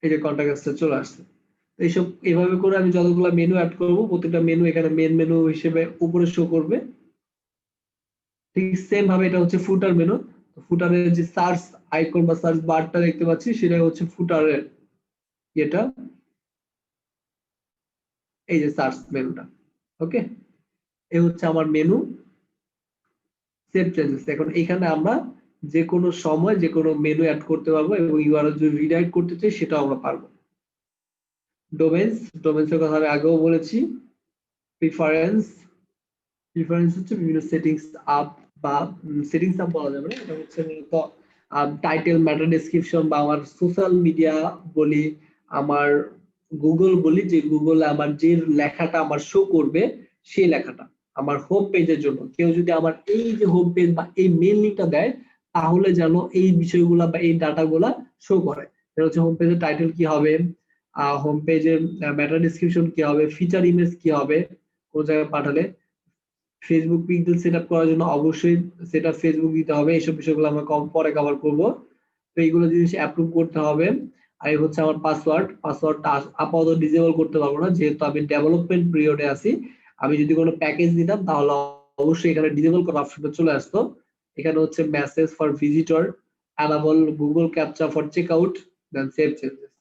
এই যে কন্টাক্টসটা চলে আসছে। এইসব এইভাবে করে আমি যতগুলো মেনু অ্যাড করব, প্রত্যেকটা মেনু এখানে মেন মেনু হিসেবে উপরে শো করবে। ঠিক সেম ভাবে এটা হচ্ছে ফুটার মেনু। ফুটারের যে সার্চ আইকন বা সার্চ বারটা দেখতে পাচ্ছি, সেটা হচ্ছে ফুটারের এটা, এই যে সার্চ মেনুটা। ওকে, এই হচ্ছে আমার মেনু, সেভ চেঞ্জেস। এখন এখানে আমরা যে কোনো সময় যে কোনো মেনু অ্যাড করতে পারবো এবং ইউআরএল যদি রিডাইরেক্ট করতে চাই সেটাও আমরা পারবো। ডোমেইনস, ডোমেইনসের কথা আমি আগেও বলেছি। প্রিফারেন্স, প্রিফারেন্স হচ্ছে বিভিন্ন সেটিংস আপ বা সেটিংস আপ বলা যাবে না, এটা হচ্ছে মূলত টাইটেল, ম্যাটার ডেসক্রিপশন বা আমার সোশ্যাল মিডিয়া বলি, আমার গুগল বলি, যে গুগলে আমার যে লেখাটা আমার শো করবে সেই লেখাটা আমার হোম পেজের জন্য কেউ যদি আমার এই যে হোম পেজ বা এই মেইল লিংকটা দেয়, তাহলে যেন এই বিষয়গুলা বা এই ডাটাগুলা শো করে। এটা হচ্ছে হোম পেজের টাইটেল কি হবে, হোম পেজের ম্যাটার ডেসক্রিপশন কি হবে, ফিচার ইমেজ কি হবে কোন জায়গায় পাঠালে, ফেসবুক পিক্সেল সেটআপ করার জন্য অবশ্যই সেটা ফেসবুক দিতে হবে। এইসব বিষয়গুলো আমরা পরে কভার করব। তো এইগুলো জিনিস অ্যাপ্রুভ করতে হবে। আর এই হচ্ছে আমার পাসওয়ার্ড, পাসওয়ার্ডটা আপাতত ডিসেবল করতে পারবো না, যেহেতু আমি ডেভেলপমেন্ট পিরিয়ডে আছি। আমি যদি কোনো প্যাকেজ দিতাম তাহলে অবশ্যই এখানে ডিসেবল করার অপশনটা চলে আসতো। এখানে হচ্ছে message for visitor, enable Google captcha for checkout, then save changes.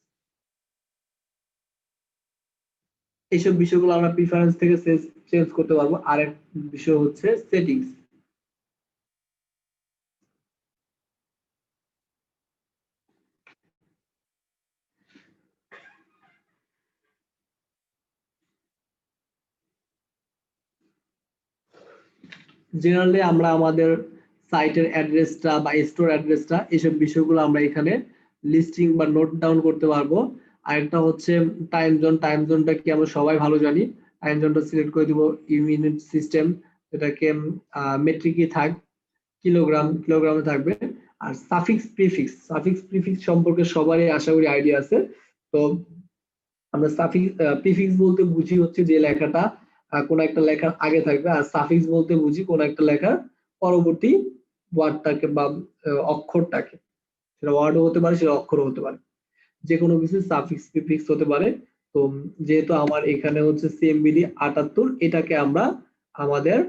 এইসব বিষয়গুলো আমরা প্রিফারেন্স থেকে চেঞ্জ করতে পারবো। আরেক বিষয় হচ্ছে সেটিংস। জেনারেলি আমরা আমাদের সাইটের অ্যাড্রেসটা বা স্টোর অ্যাড্রেসটা এইসব বিষয়গুলো আমরা এখানে লিস্টিং বা নোট ডাউন করতে পারবো। আরেকটা হচ্ছে টাইম জোন, টাইম জোনটা কি আমরা সবাই ভালো জানি। টাইম জোনটা সিলেক্ট করে দিব ইউনিট সিস্টেম, এটাকে মেট্রিকই থাক, কিলোগ্রামে থাকবে। আর সাফিক্স প্রিফিক্স, সাফিক্স প্রিফিক্স সম্পর্কে সবারই আশা করি আইডিয়া আছে। তো আমরা সাফিক্স প্রিফিক্স বলতে বুঝি হচ্ছে যে লেখাটা কোন একটা লেখার আগে থাকবে, আর সাফিক্স বলতে বুঝি কোন একটা লেখার পরবর্তী ওয়ার্ডটাকে বা অক্ষরটাকে, সেটা ওয়ার্ডও হতে পারে, সেটা অক্ষরও হতে পারে, যে কোনো কিছু সাফিক্স প্রিফিক্স হতে পারে। তো যেহেতু আমার এখানে হচ্ছে সিএমবিডি 78, এটাকে আমরা আমাদের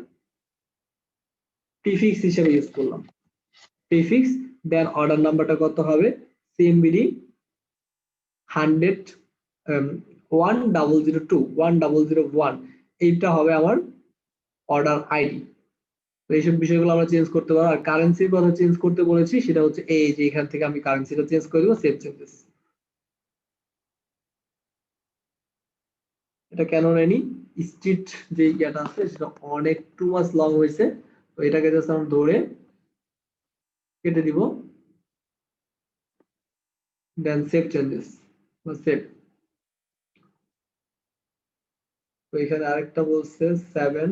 প্রিফিক্স হিসেবে ইউজ করলাম। প্রিফিক্স দেন অর্ডার নাম্বারটা কত হবে, সিএমবিডি 100 1002 1001, এইটা হবে আমার অর্ডার আইডি। তো এইসব বিষয়গুলো আমরা চেঞ্জ করতে পারবো। আর কারেন্সির কথা চেঞ্জ করতে বলেছি, সেটা হচ্ছে এই যে এখান থেকে আমি কারেন্সিটা চেঞ্জ করে দেবো, সেভ চেঞ্জেস। এটা কেন নেয়নি, স্ট্রিট যে ইয়াটা আছে সেটা অনেক টু মাচ লং হয়েছে, তো এটাকে জাস্ট আমরা ধরে কেটে দিব, দেন সেভ চেঞ্জেস বা সেভ। তো এখানে আরেকটা বলছে 7,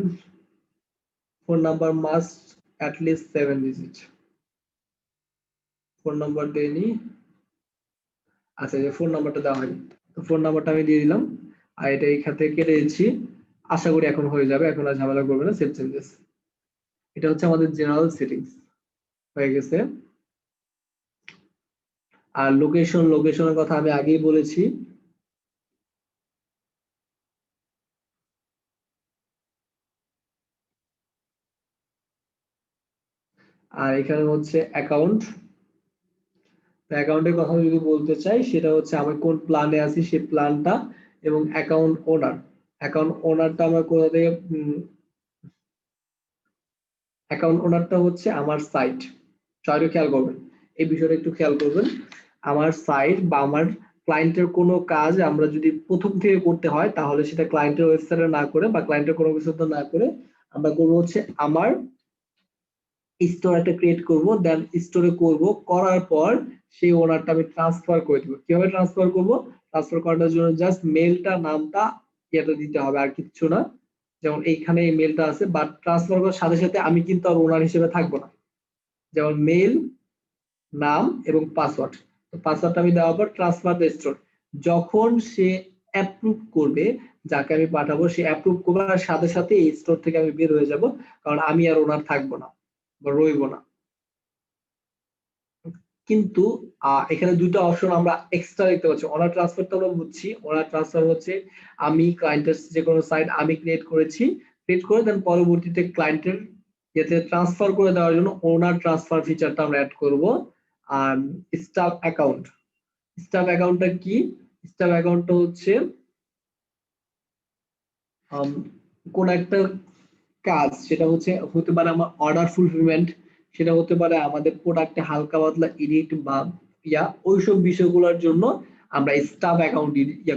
phone number must at least 7 digit. Phone number দেইনি, আচ্ছা যে ফোন নাম্বারটা দেওয়া হয়নি, তো ফোন নাম্বারটা আমি দিয়ে দিলাম আর এটা এখান থেকে কেটে দিচ্ছি। আশা করি এখন হয়ে যাবে, এখন আর ঝামেলা করবে না। সেভ চেঞ্জেস, এটা হচ্ছে আমাদের জেনারেল সেটিংস হয়ে গেছে। আর লোকেশনের কথা আমি আগেই বলেছি। আর এখানে হচ্ছে অ্যাকাউন্ট, অ্যাকাউন্টের কথা যদি বলতে চাই সেটা হচ্ছে আমি কোন প্ল্যানে আছি সেই প্ল্যানটা, এবং অ্যাকাউন্ট ওনারটা আমরা কোথা থেকে, অ্যাকাউন্ট ওনারটা হচ্ছে আমার সাইট। সবাই খেয়াল করবেন, এই বিষয়টা একটু খেয়াল করবেন। আমার সাইট বা আমার ক্লায়েন্টের কোনো কাজ আমরা যদি প্রথম থেকে করতে হয় তাহলে সেটা ক্লায়েন্টের ওয়েবসাইটে না করে বা ক্লায়েন্টের কোনো কিছুতে না করে আমরা করবো হচ্ছে আমার স্টোর একটা ক্রিয়েট করব, দেন স্টোরে করব, করার পর সেই ওনারটা আমি ট্রান্সফার করে দিব। কিভাবে ট্রান্সফার করব? ট্রান্সফার করার জন্য জাস্ট মেলটা নামটা এটা দিতে হবে, আর কিছু না। যেমন এইখানে এই মেলটা আছে, বাট ট্রান্সফার করার সাথে সাথে আমি কিন্তু আর ওনার হিসেবে থাকবো না। যেমন মেল, নাম এবং পাসওয়ার্ড। তো পাসওয়ার্ডটা আমি দেওয়ার পর ট্রান্সফার দ্য স্টোর, যখন সে অ্যাপ্রুভ করবে, যাকে আমি পাঠাবো সে অ্যাপ্রুভ করার সাথে সাথে এই স্টোর থেকে আমি বের হয়ে যাব, কারণ আমি আর ওনার থাকবো না বা রইবো না। কিন্তু এখানে দুটো অপশন আমরা এক্সট্রা দেখতে পাচ্ছি। অনার ট্রান্সফার তো আমরা বুঝছি, অনার ট্রান্সফার হচ্ছে আমি ক্লায়েন্টের যে কোনো সাইট আমি ক্রিয়েট করেছি, ক্রিয়েট করে দেন পরবর্তীতে ক্লায়েন্টের যাতে ট্রান্সফার করে দেওয়ার জন্য ওনার ট্রান্সফার ফিচারটা আমরা অ্যাড করব। আর স্টাফ অ্যাকাউন্টটা কি? স্টাফ অ্যাকাউন্টটা হচ্ছে কোন একটা কাজ, সেটা হচ্ছে হতে পারে আমার অর্ডার ফুলফিলমেন্ট, সেটা হতে পারে আমাদের প্রোডাক্টে হালকা পাতলা এডিট বা ওইসব বিষয়গুলোর জন্য আমরা স্টাফ অ্যাকাউন্ট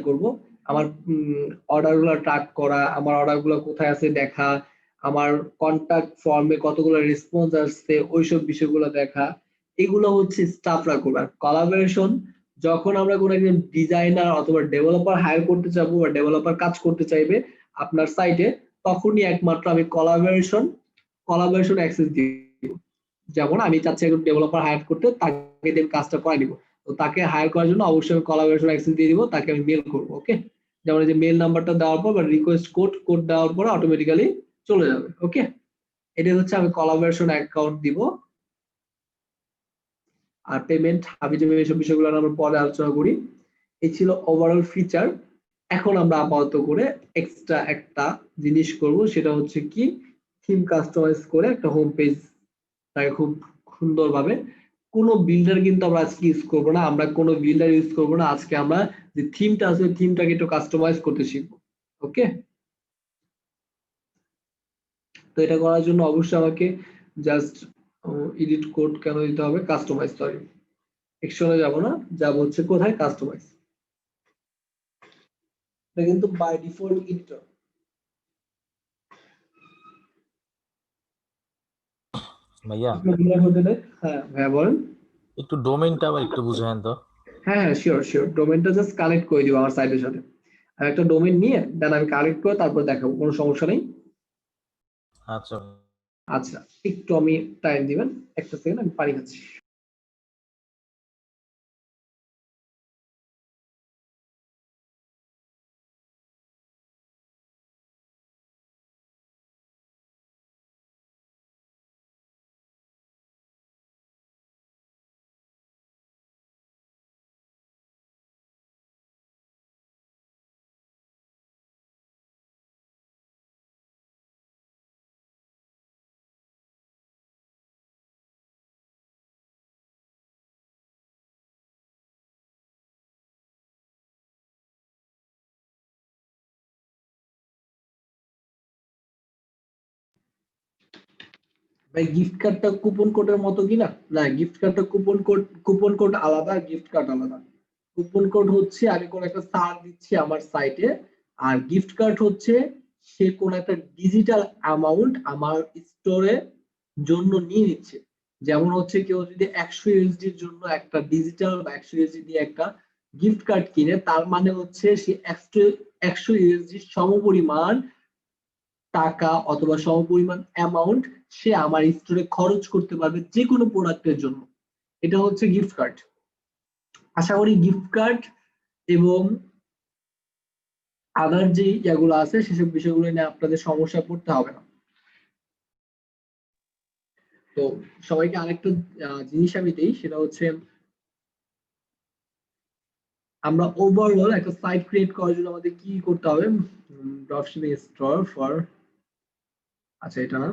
করব। আমার অর্ডার গুলো ট্র্যাক করা, আমার অর্ডার গুলো কোথায় আছে দেখা, আমার কন্টাক্ট ফর্মে কতগুলো রেসপন্স আসছে ওইসব বিষয়গুলো দেখা, এগুলো হচ্ছে স্টাফরা করবে। আর কোলাবোরেশন, যখন আমরা কোনো একজন ডিজাইনার অথবা ডেভেলপার হায়ার করতে চাইবো বা ডেভেলপার কাজ করতে চাইবে আপনার সাইটে, তখনই একমাত্র আমি কোলাবোরেশন অ্যাক্সেস দিব। যেমন আমি চাচ্ছি একজন ডেভেলপার হায়ার করতে, তাকে দিয়ে কাজটা করাই দিব, তো তাকে হায়ার করার জন্য অবশ্যই আমি কোলাবোরেশন অ্যাক্সেস দিয়ে দিব, তাকে আমি মেল করব। ওকে, যেমন এই যে মেল নাম্বারটা দেওয়ার পর বা রিকোয়েস্ট কোড দেওয়ার পর অটোমেটিক্যালি চলে যাবে। ওকে, এটা হচ্ছে আমি কোলাবোরেশন অ্যাকাউন্ট দিব। আর পেমেন্ট হাবি জাবি এইসব বিষয়গুলো আমরা পরে আলোচনা করি। এই ছিল ওভারঅল ফিচার। এখন আমরা আপাতত করে এক্সট্রা একটা জিনিস করব, সেটা হচ্ছে কি থিম কাস্টমাইজ করে একটা হোম পেজ তাকে খুব সুন্দরভাবে, কোনো বিল্ডার কিন্তু আমরা আজকে ইউজ করব না, আমরা কোনো বিল্ডার ইউজ করব না। আজকে আমরা যে থিমটা আছে থিমটাকে একটু কাস্টমাইজ করতে শিখবো। ওকে, তো এটা করার জন্য অবশ্যই আমাকে জাস্ট এডিট কোড কেন দিতে হবে, কাস্টমাইজ, সরি এক্সনে যাব না, যাব হচ্ছে কোথায়, কাস্টমাইজ। এটা কিন্তু বাই ডিফল্ট এডিটর। ভাইয়া হ্যাঁ হ্যাঁ বলেন। একটু ডোমেইনটা আবার একটু বুঝায়েন তো। হ্যাঁ হ্যাঁ শিওর, ডোমেনটা জাস্ট কানেক্ট করে দিব আমার সাইটের সাথে। আর একটা ডোমেন নিয়ে দেন আমি কানেক্ট করে তারপর দেখাবো, কোনো সমস্যা নেই। আচ্ছা আচ্ছা, একটু আমি টাইম দিবেন, একটা সেকেন্ড আমি পানি খাচ্ছি। ভাই গিফট কার্ডটা কুপন কোডের মতো কিনা? না, গিফট কার্ডটা কুপন কোড আলাদা, গিফট কার্ড আলাদা। কুপন কোড হচ্ছে আমি কোন একটা ছাড় দিচ্ছি আমার সাইটে, আর গিফট কার্ড হচ্ছে সে কোন একটা ডিজিটাল অ্যামাউন্ট আমার স্টোরে জন্য নিয়ে নিচ্ছে। যেমন হচ্ছে কেউ যদি 100 ইউএসডির জন্য একটা ডিজিটাল বা 100 ইউএসডি দিয়ে একটা গিফট কার্ড কিনে, তার মানে হচ্ছে সে 100 ইউএসডির সমপরিমাণ টাকা অথবা সমপরিমাণ অ্যামাউন্ট সে আমার স্টোরে খরচ করতে পারবে যে কোনো প্রোডাক্টের জন্য। এটা হচ্ছে গিফট কার্ড। আশা করি গিফট কার্ড এবং আদার যে ইয়াগুলো আছে সেসব বিষয়গুলো নিয়ে আপনাদের সমস্যায় পড়তে হবে না। তো সবাইকে আরেকটা জিনিস আমি দিই, সেটা হচ্ছে আমরা ওভারঅল একটা সাইট ক্রিয়েট করার জন্য আমাদের কি করতে হবে। ড্রপশিপিং স্টোর ফর, আচ্ছা এটা না,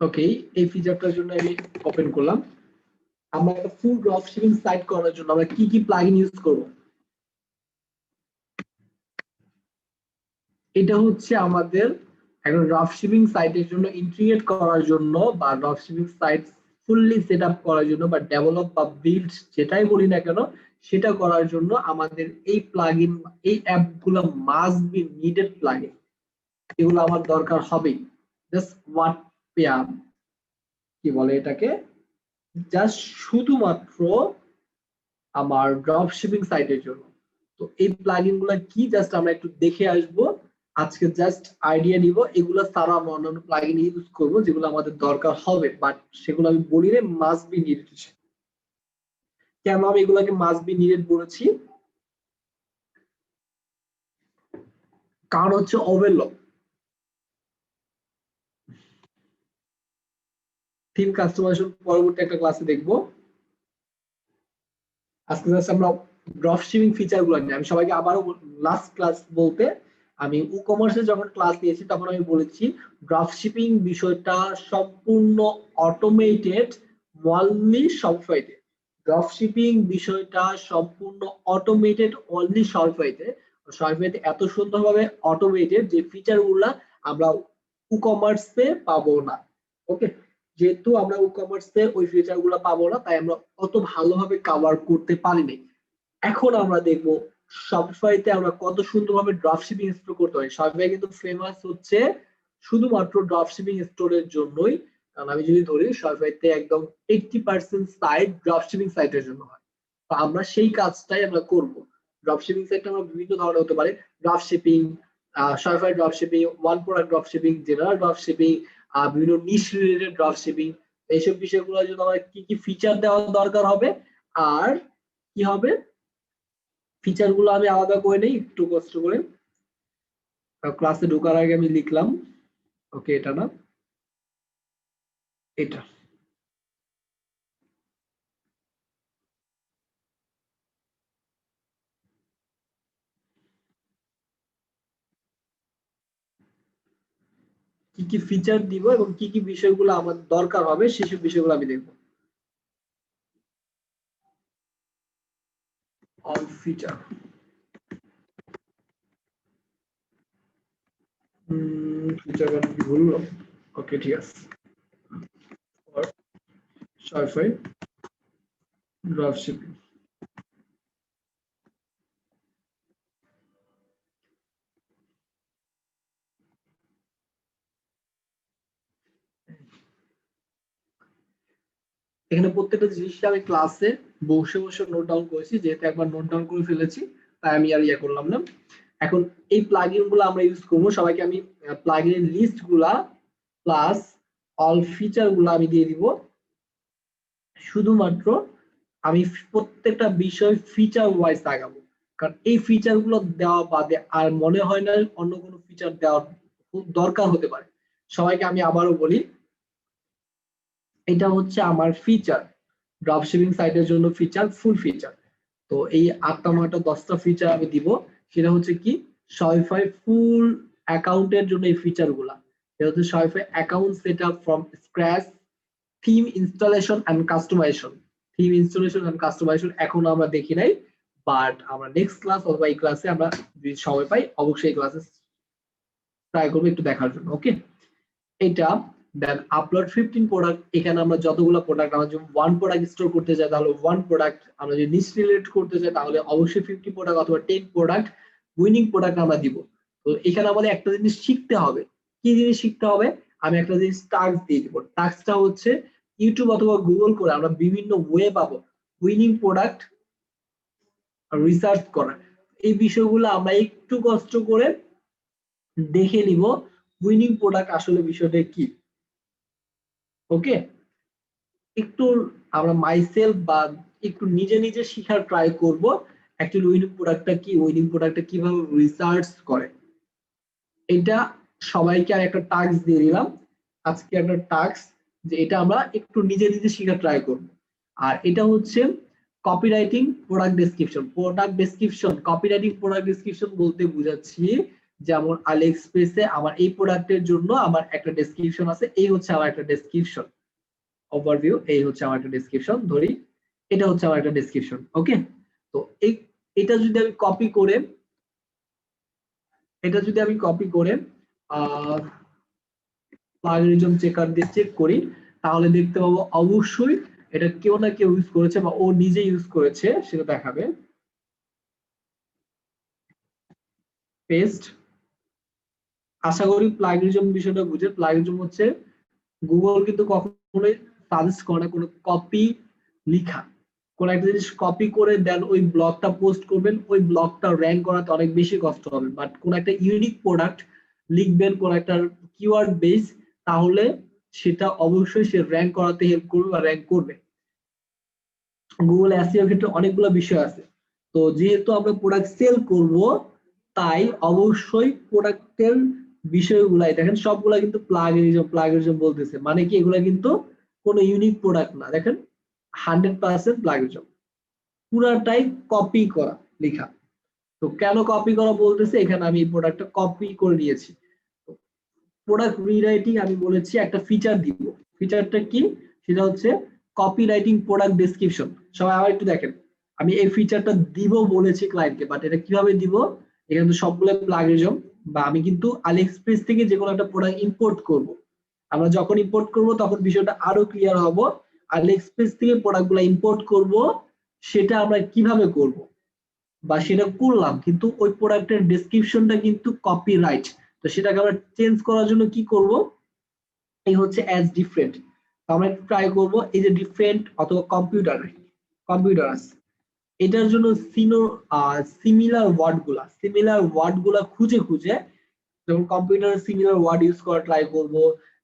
ওকে এই ফিচারটার জন্য আমি ওপেন করলাম। আমরা একটা ফুল ড্রপশিপিং সাইট করার জন্য আমরা কি কি প্লাগইন ইউজ করব, এটা হচ্ছে আমাদের একটা ড্রপশিপিং সাইটের জন্য ইন্টিগ্রেট করার জন্য বা dropshipping site fully set up করার জন্য বা ডেভেলপ বা বিল্ড যেটাই বলি না কেন সেটা করার জন্য আমাদের এই প্লাগইন এই অ্যাপগুলো মাস্ট বি নিডেড প্লাগইন, এগুলো আমার দরকার হবেই। জাস্ট হোয়াট কি বলে এটাকে, জাস্ট শুধুমাত্র আমার ড্রপশিপিং সাইটের জন্য। তো এই প্লাগইন গুলা কি জাস্ট আমরা একটু দেখে আসবো আজকে, জাস্ট আইডিয়া নিব এগুলো ছাড়া আমরা অন্যান্য প্লাগইন ইউজ করবো যেগুলো আমাদের দরকার হবে, বাট সেগুলো আমি বলি না মাস্ট বি নিডেড। কেন আমি এগুলাকে মাস্ট বি নিডেড বলেছি, কারণ হচ্ছে ওভারলোড থিম কাস্টমাইজেশন পরবর্তী একটা ক্লাসে দেখবো। আজকে জাস্ট আমরা ড্রপশিপিং ফিচার গুলো নিয়ে, আমি সবাইকে আবারও লাস্ট ক্লাস বলতে আমি ই কমার্সে যখন ক্লাস নিয়েছি তখন আমি বলেছি ড্রপশিপিং বিষয়টা সম্পূর্ণ অটোমেটেড অনলি শপিফাইতে। ড্রপশিপিং বিষয়টা সম্পূর্ণ অটোমেটেড অনলি শপিফাইতে। শপিফাইতে এত সুন্দরভাবে অটোমেটেড যে ফিচার গুলা আমরা ই কমার্সে পাবো না। ওকে, যেহেতু আমরা ই কমার্সে ওই ফিচার গুলো পাবো না তাই আমরা অত ভালোভাবে কভার করতে পারিনি। এখন আমরা দেখবো শপিফাইতে আমরা কত সুন্দরভাবে ড্রপশিপিং স্টোর করতে হয়। শপিফাই কিন্তু ফেমাস হচ্ছে শুধুমাত্র ড্রপশিপিং স্টোরের জন্যই, কারণ আমি যদি ধরি শপিফাইতে একদম 80% সাইট ড্রপশিপিং সাইটের জন্য হয়। তো আমরা সেই কাজটাই আমরা করব। ড্রপশিপিং সাইট আমরা বিভিন্ন ধরনের হতে পারে, dropshipping, Shopify dropshipping, one product dropshipping, general dropshipping, বিভিন্ন নিশ রিলেটেড ড্রপশিপিং, এইসব বিষয়গুলোর জন্য আমার কি কি ফিচার দেওয়া দরকার হবে আর কি হবে ফিচার গুলো আমি আলাদা করে নেই একটু কষ্ট করে। ক্লাসে ঢোকার আগে আমি লিখলাম, ওকে এটা না, এটা কি কি ফিচার দিব এবং কি কি বিষয়গুলো আমার দরকার হবে সেসব বিষয়গুলো আমি দেখবো। অল ফিচার, ফিচার কি বললো, ওকে ঠিক আছে। শপিফাই ড্রপশিপিং, এখানে প্রত্যেকটা জিনিস আমি ক্লাসে বসে বসে নোট ডাউন করেছি, যেহেতু একবার নোট ডাউন করে ফেলেছি তাই আমি আর ইয়ে করলাম না। এখন এই প্লাগইন গুলো আমরা ইউজ করবো, সবাইকে আমি প্লাগইন লিস্ট গুলা প্লাস অল ফিচার গুলো আমি দিয়ে দিব। শুধুমাত্র আমি প্রত্যেকটা বিষয় ফিচার ওয়াইজ আগাবো, কারণ এই ফিচার গুলো দেওয়া বাদে আর মনে হয় না অন্য কোনো ফিচার দেওয়ার খুব দরকার হতে পারে। সবাইকে আমি আবারও বলি, এটা হচ্ছে আমার ফিচার, ড্রপশিপিং সাইটের জন্য ফিচার, ফুল ফিচার। তো এই 8টা 9টা 10টা ফিচার আমি দিব, সেটা হচ্ছে কি শপিফাই ফুল অ্যাকাউন্টের জন্য এই ফিচার গুলা। এটা হচ্ছে Shopify account set up from scratch, theme installation and customization. Theme installation and customization এখন আমরা দেখি নাই, বাট আমরা নেক্সট ক্লাস অথবা এই ক্লাসে আমরা যদি সময় পাই অবশ্যই এই ক্লাসে ট্রাই করবো একটু দেখার জন্য। ওকে, এটা দেন আপলোড 15 প্রোডাক্ট, এখানে আমরা যতগুলো প্রোডাক্ট, আমরা যদি ওয়ান প্রোডাক্ট স্টোর করতে চাই তাহলে ওয়ান প্রোডাক্ট, আমরা যদি নিচ রিলেট করতে চাই তাহলে অবশ্যই 50 প্রোডাক্ট অথবা 10 প্রোডাক্ট উইনিং প্রোডাক্ট আমরা দিব। তো এখানে আমাদের একটা জিনিস শিখতে হবে। কি জিনিস শিখতে হবে? আমি একটা জিনিস টাস্ক দিয়ে দিব। টাস্কটা হচ্ছে ইউটিউব অথবা গুগল করে আমরা বিভিন্ন ওয়ে পাবো উইনিং প্রোডাক্ট রিসার্চ করা। এই বিষয়গুলো আমরা একটু কষ্ট করে দেখে নিব উইনিং প্রোডাক্ট আসলে বিষয়টা কি। ওকে, একটু আমরা মাইসেলফ বা একটু নিজে নিজে শিখার ট্রাই করব অ্যাকচুয়ালি উইনিং প্রোডাক্টটা কি, উইনিং প্রোডাক্টটা কিভাবে রিসার্চ করে। এটা সবাইকে আর একটা টাস্ক দিয়ে দিলাম, আজকে একটা টাস্ক যে এটা আমরা একটু নিজে নিজে শিখার ট্রাই করব। আর এটা হচ্ছে copywriting product description. Product description, copywriting product description বলতে বুঝাচ্ছি যেমন আলি এক্সপ্রেসে আমার এই প্রোডাক্টের জন্য আমার একটা ডেসক্রিপশন আছে, এই হচ্ছে আমার একটা ডেসক্রিপশন ওভারভিউ, এই হচ্ছে আমার একটা ডেসক্রিপশন, ধরি এটা হচ্ছে আমার একটা ডেসক্রিপশন। ওকে, তো এটা যদি আমি কপি করে প্লাগরিজম চেকার দিয়ে চেক করি তাহলে দেখতে পাবো অবশ্যই এটা কেউ না কেউ ইউজ করেছে বা ও নিজে ইউজ করেছে, সেটা দেখাবে। পেস্ট, আশা করি প্লাগরিজম বিষয়টা বুঝে। প্লাগরিজম হচ্ছে গুগল কিন্তু কখনোই সাজেস্ট করে না কোনো কপি লিখা, কোন একটা জিনিস কপি করে দেন ওই ব্লগটা পোস্ট করবেন, ওই ব্লগটা র্যাঙ্ক করাতে অনেক বেশি কষ্ট হবে। বাট কোন একটা ইউনিক প্রোডাক্ট লিখবেন, কোন একটা কিওয়ার্ড বেস, তাহলে সেটা অবশ্যই সে র্যাঙ্ক করাতে হেল্প করবে বা র্যাঙ্ক করবে। গুগল এসইও ক্ষেত্রে অনেকগুলো বিষয় আছে। তো যেহেতু আমরা প্রোডাক্ট সেল করব তাই অবশ্যই প্রোডাক্টের বিষয়গুলাই দেখেন, সবগুলা কিন্তু প্লাগরিজম বলতেছে, মানে কি এগুলা কিন্তু কোনো ইউনিক প্রোডাক্ট না। দেখেন 100% প্লাগরিজম, পুরাটাই কপি করা লেখা। তো কেন কপি করা বলতেছে, এখানে আমি এই প্রোডাক্টটা কপি করে নিয়েছি। প্রোডাক্ট রিরাইটিং আমি বলেছি একটা ফিচার দিব, ফিচারটা কি, সেটা হচ্ছে কপি রাইটিং প্রোডাক্ট ডেসক্রিপশন। সবাই আবার একটু দেখেন, আমি এই ফিচারটা দিব বলেছি ক্লায়েন্টকে, বাট এটা কিভাবে দিব, এখানে তো সবগুলো প্লাগরিজম, বা আমি কিন্তু আলি এক্সপ্রেস থেকে যে কোনো একটা প্রোডাক্ট ইম্পোর্ট করব। আমরা যখন ইম্পোর্ট করব তখন বিষয়টা আরো ক্লিয়ার হব। আলি এক্সপ্রেস থেকে প্রোডাক্টগুলো ইম্পোর্ট করব, সেটা আমরা কিভাবে করব বা সেটা করলাম, কিন্তু ওই প্রোডাক্টের ডেসক্রিপশনটা কিন্তু কপিরাইট। তো সেটাকে আমরা চেঞ্জ করার জন্য কি করব, এই হচ্ছে অ্যাজ ডিফারেন্ট। আমরা ট্রাই করব এই যে ডিফারেন্ট অথবা কম্পিউটার আছে, এটার জন্য সিমিলার ওয়ার্ডগুলা খুঁজে যেমন কম্পিউটার সিমিলার ওয়ার্ড ইউজ করা ট্রাই করব।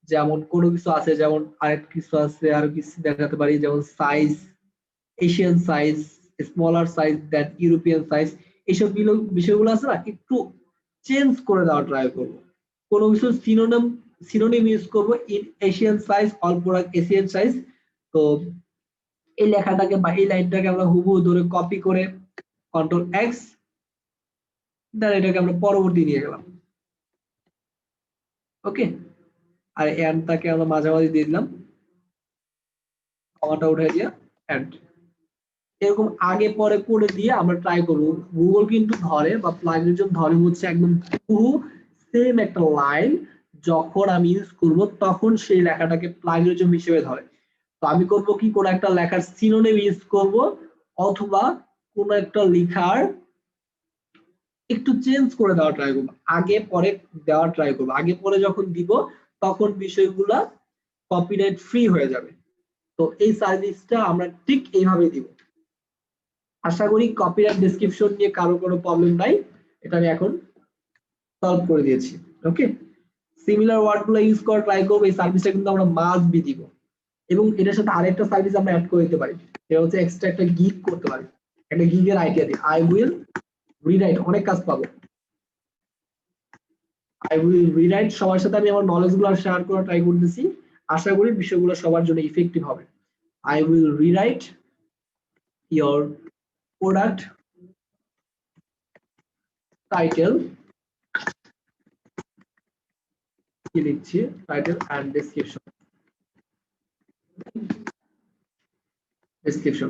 যেমন কোনো কিছু আছে, যেমন আরেক কিছু আছে, আরো কিছু দেখাতে পারি, যেমন size, Asian size, smaller size than European size, এইসব বিষয়গুলো আছে না, একটু চেঞ্জ করে দেওয়া ট্রাই করব। কোনো কিছু সিনোনিম ইউজ করব, in Asian size, all product Asian size. তো এই লেখাটাকে বা এই লাইনটাকে আমরা হুবহু ধরে কপি করে কন্ট্রোল এক্স, দেন এটাকে আমরা পরবর্তী নিয়ে গেলাম। ওকে, আর এন্ডটাকে আমরা মাঝামাঝি দিয়ে দিলাম, কমাটা উঠে দিয়ে এন্ড, এরকম আগে পরে করে দিয়ে আমরা ট্রাই করব। গুগল কিন্তু ধরে বা প্লাগরিজম ধরে হচ্ছে একদম পুরো সেম একটা লাইন, যখন আমি ইউজ করব তখন সেই লেখাটাকে প্লাগরিজম হিসেবে ধরে। তো আমি করব কি, কোন একটা লেখার সিনোনিম ইউজ করব অথবা কোন একটা লেখার একটু চেঞ্জ করে দেওয়া ট্রাই করব, আগে পরে দেওয়া ট্রাই করব। আগে পরে যখন দিব তখন বিষয়গুলা কপিরাইট ফ্রি হয়ে যাবে। তো এই সার্ভিসটা আমরা ঠিক এইভাবে দিব। আশা করি কপিরাইট ডেসক্রিপশন নিয়ে কারো কোনো প্রবলেম নাই, এটা আমি এখন সলভ করে দিয়েছি। ওকে, সিমিলার ওয়ার্ডগুলো ইউজ করা ট্রাই করব, এই সার্ভিসটা কিন্তু আমরা মাস্ট বি দিব। এবং এটার সাথে আরেকটা সার্ভিস আমরা অ্যাড করে দিতে পারি, এটা হচ্ছে এক্সট্রা একটা গিগ করতে পারি। একটা গিগের আইডিয়া দিই, আই উইল রিরাইট, অনেক কাজ পাবো। আই উইল রিরাইট, সবার সাথে আমি আমার নলেজ গুলো শেয়ার করা ট্রাই করতেছি, আশা করি বিষয়গুলো সবার জন্য ইফেক্টিভ হবে। I will rewrite your product title, কি লিখছি, টাইটেল এন্ড ডেসক্রিপশন।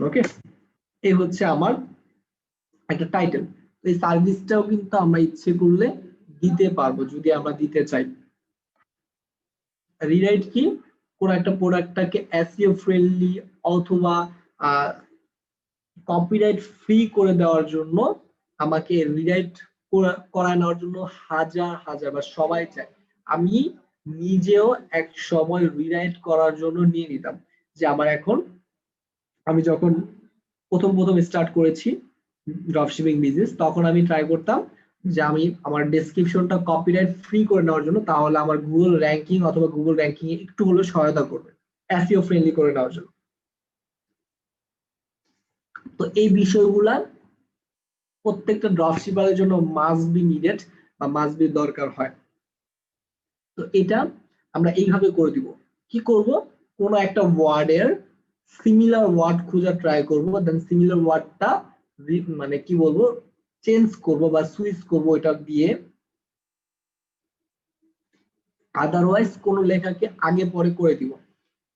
ওকে, এই হচ্ছে আমার একটা টাইটেল। এই সার্ভিসটাও কিন্তু আমরা ইচ্ছে করলে দিতে পারবো যদি আমরা দিতে চাই। রিরাইট কি, কোন একটা প্রোডাক্টটাকে এসইও ফ্রেন্ডলি অথবা কপিরাইট ফ্রি করে দেওয়ার জন্য আমাকে রিরাইট করায় নেওয়ার জন্য হাজার হাজার বা সবাই চায়। আমি নিজেও এক সময় রিরাইট করার জন্য নিয়ে নিতাম যে আমার এখন, আমি যখন প্রথম স্টার্ট করেছি ড্রপশিপিং বিজনেস, তখন আমি ট্রাই করতাম যে আমি আমার ডেসক্রিপশনটা কপিরাইট ফ্রি করে নেওয়ার জন্য, তাহলে আমার গুগল র্যাঙ্কিং অথবা গুগল র্যাঙ্কিং এ একটু হলেও সহায়তা করবে এসইও ফ্রেন্ডলি করে নেওয়ার জন্য। তো এই বিষয়গুলা প্রত্যেকটা ড্রপশিপারের জন্য মাস্ট বি নিডেড বা মাস্ট বি দরকার হয়। তো এটা আমরা এইভাবে করে দিব। কি করব, কোন একটা ওয়ার্ডের সিমিলার ওয়ার্ড খোঁজা ট্রাই করব, দেন সিমিলার ওয়ার্ডটা মানে কি বলবো চেঞ্জ করব বা সুইচ করব এটা দিয়ে, আদারওয়াইজ কোন লেখাকে আগে পরে করে দিব।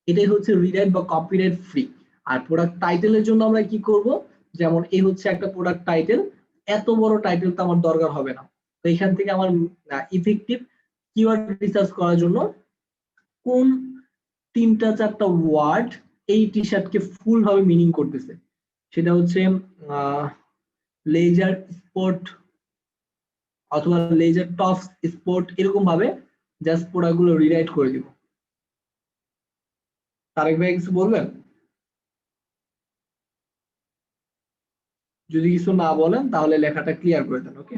এটাই হচ্ছে রিরাইট বা কপিরাইট ফ্রি। আর প্রোডাক্ট টাইটেলের জন্য আমরা কি করব, যেমন এই হচ্ছে একটা প্রোডাক্ট টাইটেল, এত বড় টাইটেল তো আমার দরকার হবে না। তো এখান থেকে আমার ইফেক্টিভ কিওয়ার্ড রিসার্চ করার জন্য কোন 3-4টা ওয়ার্ড এই টি শার্টকে ফুল ভাবে মিনিং করতেছে, সেটা হচ্ছে লেজার স্পোর্ট অথবা লেজার টপ স্পোর্ট, এরকম ভাবে জাস্ট প্রোডাক্ট গুলো রিরাইট করে দিব। তারেক ভাই কিছু বলবেন? যদি কিছু না বলেন তাহলে লেখাটা ক্লিয়ার করে দেন। ওকে,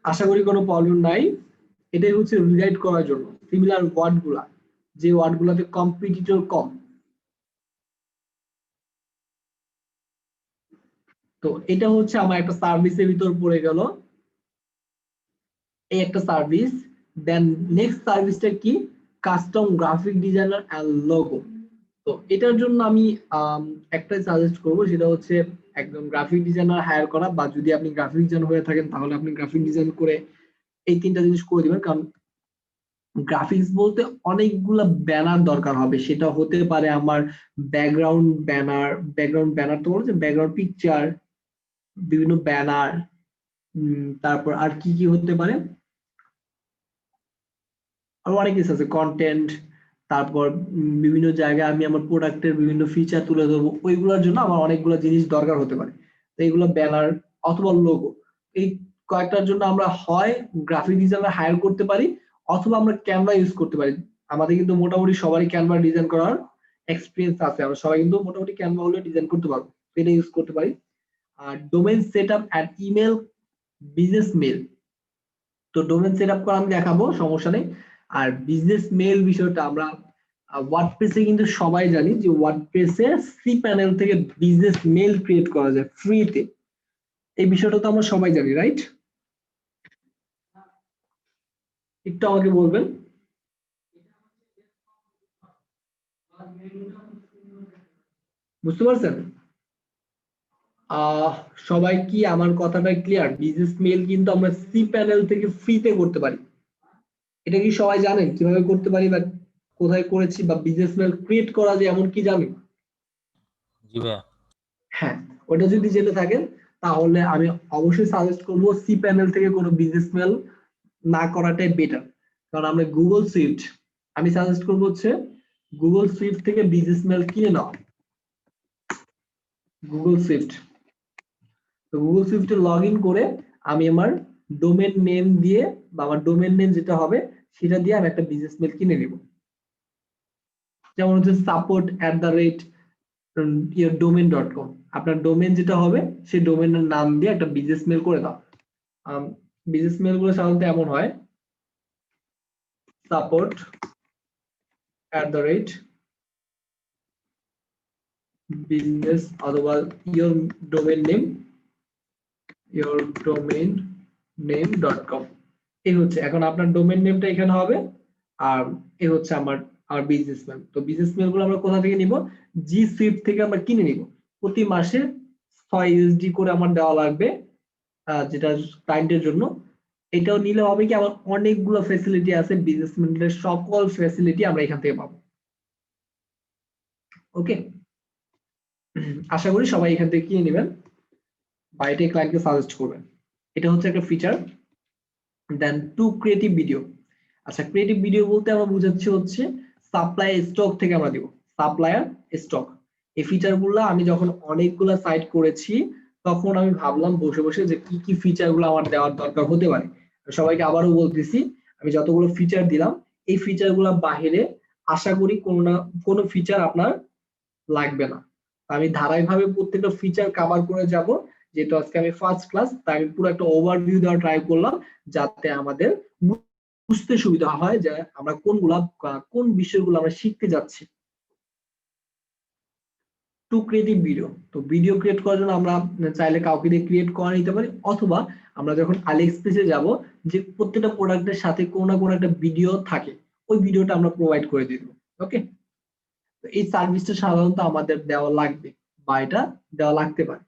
আশা করি কোনো প্রবলেম নাই। এটাই হচ্ছে রিরাইট করার জন্য সিমিলার ওয়ার্ড গুলা, যে ওয়ার্ড গুলাতে কম্পিটিটর কম। তো এটা হচ্ছে আমার একটা সার্ভিসের ভিতর পড়ে গেল, এই একটা সার্ভিস। দেন নেক্সট সার্ভিসটা কি, custom graphic designer and logo. তো এটার জন্য আমি একটাই সাজেস্ট করব, সেটা হচ্ছে একদম গ্রাফিক ডিজাইনার হায়ার করা, বা যদি আপনি গ্রাফিক ডিজাইনার হয়ে থাকেন তাহলে আপনি গ্রাফিক ডিজাইন করে এই 3টা জিনিস করে দিবেন। কারণ গ্রাফিক্স বলতে অনেকগুলা ব্যানার দরকার হবে, সেটা হতে পারে আমার ব্যাকগ্রাউন্ড ব্যানার তো বলছে ব্যাকগ্রাউন্ড পিকচার, বিভিন্ন ব্যানার, তারপর আর কি কি হতে পারে, আরো অনেক কিছু আছে, কন্টেন্ট। তারপর বিভিন্ন জায়গায় আমি আমার প্রোডাক্টের বিভিন্ন ফিচার তুলে ধরবো, ওইগুলোর জন্য আমার অনেকগুলো জিনিস দরকার হতে পারে। তো এইগুলো ব্যানার অথবা লোগো, এই কয়েকটার জন্য আমরা হয় গ্রাফিক ডিজাইনার হায়ার করতে পারি অথবা আমরা ক্যানভা ইউজ করতে পারি। আমাদের কিন্তু মোটামুটি সবারই ক্যানভা ডিজাইন করার এক্সপিরিয়েন্স আছে, আমরা সবাই কিন্তু মোটামুটি ক্যানভা হলে ডিজাইন করতে পারবো, এটা ইউজ করতে পারি। আর domain setup and email business mail, তো ডোমেইন সেটআপ করা আমি দেখাবো, সমস্যা নেই। আর বিজনেস মেল বিষয়টা আমরা ওয়ার্ডপ্রেসে কিন্তু সবাই জানি যে ওয়ার্ডপ্রেসে সি প্যানেল থেকে বিজনেস মেল ক্রিয়েট করা যায় ফ্রিতে, এই বিষয়টা তো আমরা সবাই জানি, রাইট? একটু আমাকে বলবেন। বুঝতে পারছেন? সবাই কি আমার কথাটা ক্লিয়ার? বিজনেস মেল কিন্তু আমরা সি প্যানেল থেকে ফ্রিতে করতে পারি, এটা কি সবাই জানেন কিভাবে করতে পারি বা কোথায় করেছি, বা বিজনেস মেল ক্রিয়েট করা যায় এমন কি জানেন? জি ভাইয়া। হ্যাঁ, ওটা যদি জেনে থাকেন তাহলে আমি অবশ্যই সাজেস্ট করবো সি প্যানেল থেকে কোনো বিজনেস মেল না করাটাই বেটার। কারণ আমরা গুগল সুইফট, আমি সাজেস্ট করবো হচ্ছে গুগল সুইফট থেকে বিজনেস মেল কিনে নাও। গুগল সুইফট, তো গুগল সুইফটে লগ ইন করে আমি আমার ডোমেন নেম দিয়ে বা আমার ডোমেন নেম যেটা হবে সেটা দিয়ে আমি একটা বিজনেস মেল কিনে নিব। যেমন হচ্ছে support@yourdomain.com, আপনার ডোমেন যেটা হবে সেই ডোমেনের নাম দিয়ে একটা বিজনেস মেল করে দাও। বিজনেস মেল গুলো সাধারণত এমন হয়, support@business অথবা yourdomain name.com, এই হচ্ছে এখন আপনার ডোমেন নেমটা এখানে হবে। আর এই হচ্ছে আমার বিজনেস মেল। তো বিজনেস মেল গুলো আমরা কোথা থেকে নিব? জি সুইফট থেকে আমরা কিনে নিব। প্রতি মাসে 6 ইউএসডি করে আমার দেওয়া লাগবে, যেটা ক্লায়েন্টের জন্য। এটাও নিলে হবে কি, আমার অনেকগুলো ফ্যাসিলিটি আছে, বিজনেস মেলের সকল ফ্যাসিলিটি আমরা এখান থেকে পাবো। ওকে, আশা করি সবাই এখান থেকে কিনে নেবেন বা এটাই ক্লায়েন্টকে সাজেস্ট করবেন। এটা হচ্ছে একটা ফিচার। দেন টু ক্রিয়েটিভ ভিডিও। আচ্ছা, ক্রিয়েটিভ ভিডিও বলতে আমরা বুঝাচ্ছি হচ্ছে সাপ্লাই স্টক থেকে আমরা দিব, সাপ্লায়ার স্টক। এই ফিচারগুলো আমি যখন অনেকগুলো সাইট করেছি তখন আমি ভাবলাম বসে বসে যে কি কি ফিচারগুলো আমার দেওয়ার দরকার হতে পারে। সবাইকে আবারও বলতেছি, আমি যতগুলো ফিচার দিলাম এই ফিচারগুলো বাহিরে আশা করি কোনো না কোনো ফিচার আপনার লাগবে না। আমি ধারাবাহিকভাবে প্রত্যেকটা ফিচার কভার করে যাব, যেহেতু আজকে আমি ফার্স্ট ক্লাস তাই আমি পুরো একটা ওভারভিউ দেওয়ার ট্রাই করলাম, যাতে আমাদের বুঝতে সুবিধা হয় যে আমরা কোন বিষয়গুলো আমরা শিখতে যাচ্ছি। টু ক্রিয়েটিভ ভিডিও, তো ভিডিও ক্রিয়েট করার জন্য আমরা চাইলে কাউকে দিয়ে ক্রিয়েট করে নিতে পারি, অথবা আমরা যখন আলিএক্সপ্রেসে যাব, যে প্রত্যেকটা প্রোডাক্টের সাথে কোনো না কোনো একটা ভিডিও থাকে, ওই ভিডিওটা আমরা প্রোভাইড করে দিব। ওকে, তো এই সার্ভিসটা সাধারণত আমাদের দেওয়া লাগবে বা এটা দেওয়া লাগতে পারে।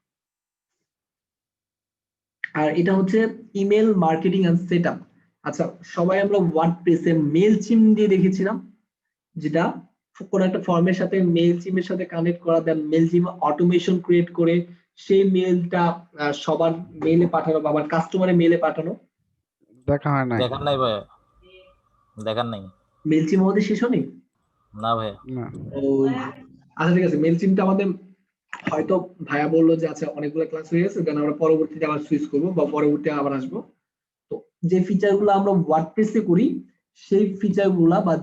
আর এটা হচ্ছে ইমেল মার্কেটিং এন্ড সেটআপ। আচ্ছা, সবাই আমরা ওয়ার্ডপ্রেসে মেইলচিম দিয়ে দেখেছিলাম, যেটা কোন একটা ফর্মের সাথে মেইলচিমের সাথে কানেক্ট করা, দেন মেইলচিম অটোমেশন ক্রিয়েট করে সেই মেইলটা সবার মেইলে পাঠানো বা আমার কাস্টমারের মেইলে পাঠানো। দেখা হয় নাই। দেখার নাই ভাইয়া, দেখার নাই। মেইলচিম আমাদের শেষ হয়নি? না ভাইয়া। না, ও আচ্ছা, ঠিক আছে। মেইলচিমটা আমাদের হয়তো ভাইয়া বললো যে আচ্ছা অনেকগুলো ক্লাস হয়ে গেছে, দেন আমরা পরবর্তীতে আবার সুইচ করবো বা পরবর্তীতে আবার আসবো। তো যে ফিচারগুলো আমরা ওয়ার্ডপ্রেসে করি সেই ফিচারগুলা বা